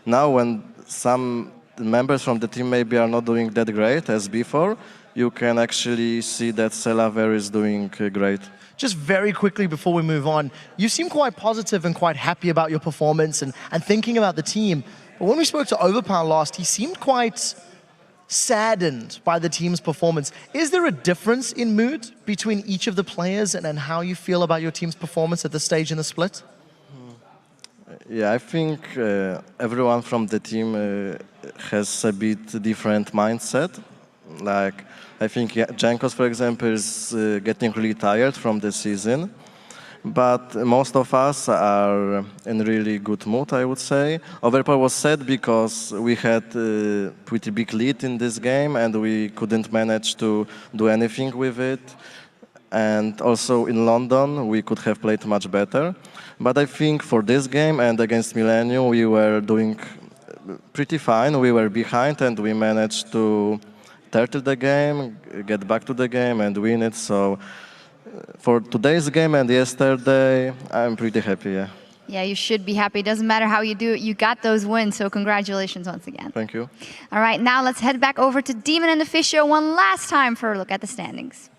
now when some members from the team maybe are not doing that great as before, you can actually see that Celaver is doing great. Just very quickly before we move on, you seem quite positive and quite happy about your performance and thinking about the team. But when we spoke to Overpower last, he seemed quite saddened by the team's performance. Is there a difference in mood between each of the players and how you feel about your team's performance at this stage in the split? Yeah, I think everyone from the team has a bit different mindset. Like, I think Jankos, for example, is getting really tired from the season. But most of us are in really good mood, I would say. Overpower was sad because we had a pretty big lead in this game and we couldn't manage to do anything with it. And also in London, we could have played much better. But I think for this game and against Millennium, we were doing pretty fine. We were behind and we managed to turtle the game, get back to the game and win it. So for today's game and yesterday, I'm pretty happy, yeah. Yeah, you should be happy. It doesn't matter how you do it. You got those wins, so congratulations once again. Thank you. All right, now let's head back over to Demon and the Fish Show one last time for a look at the standings.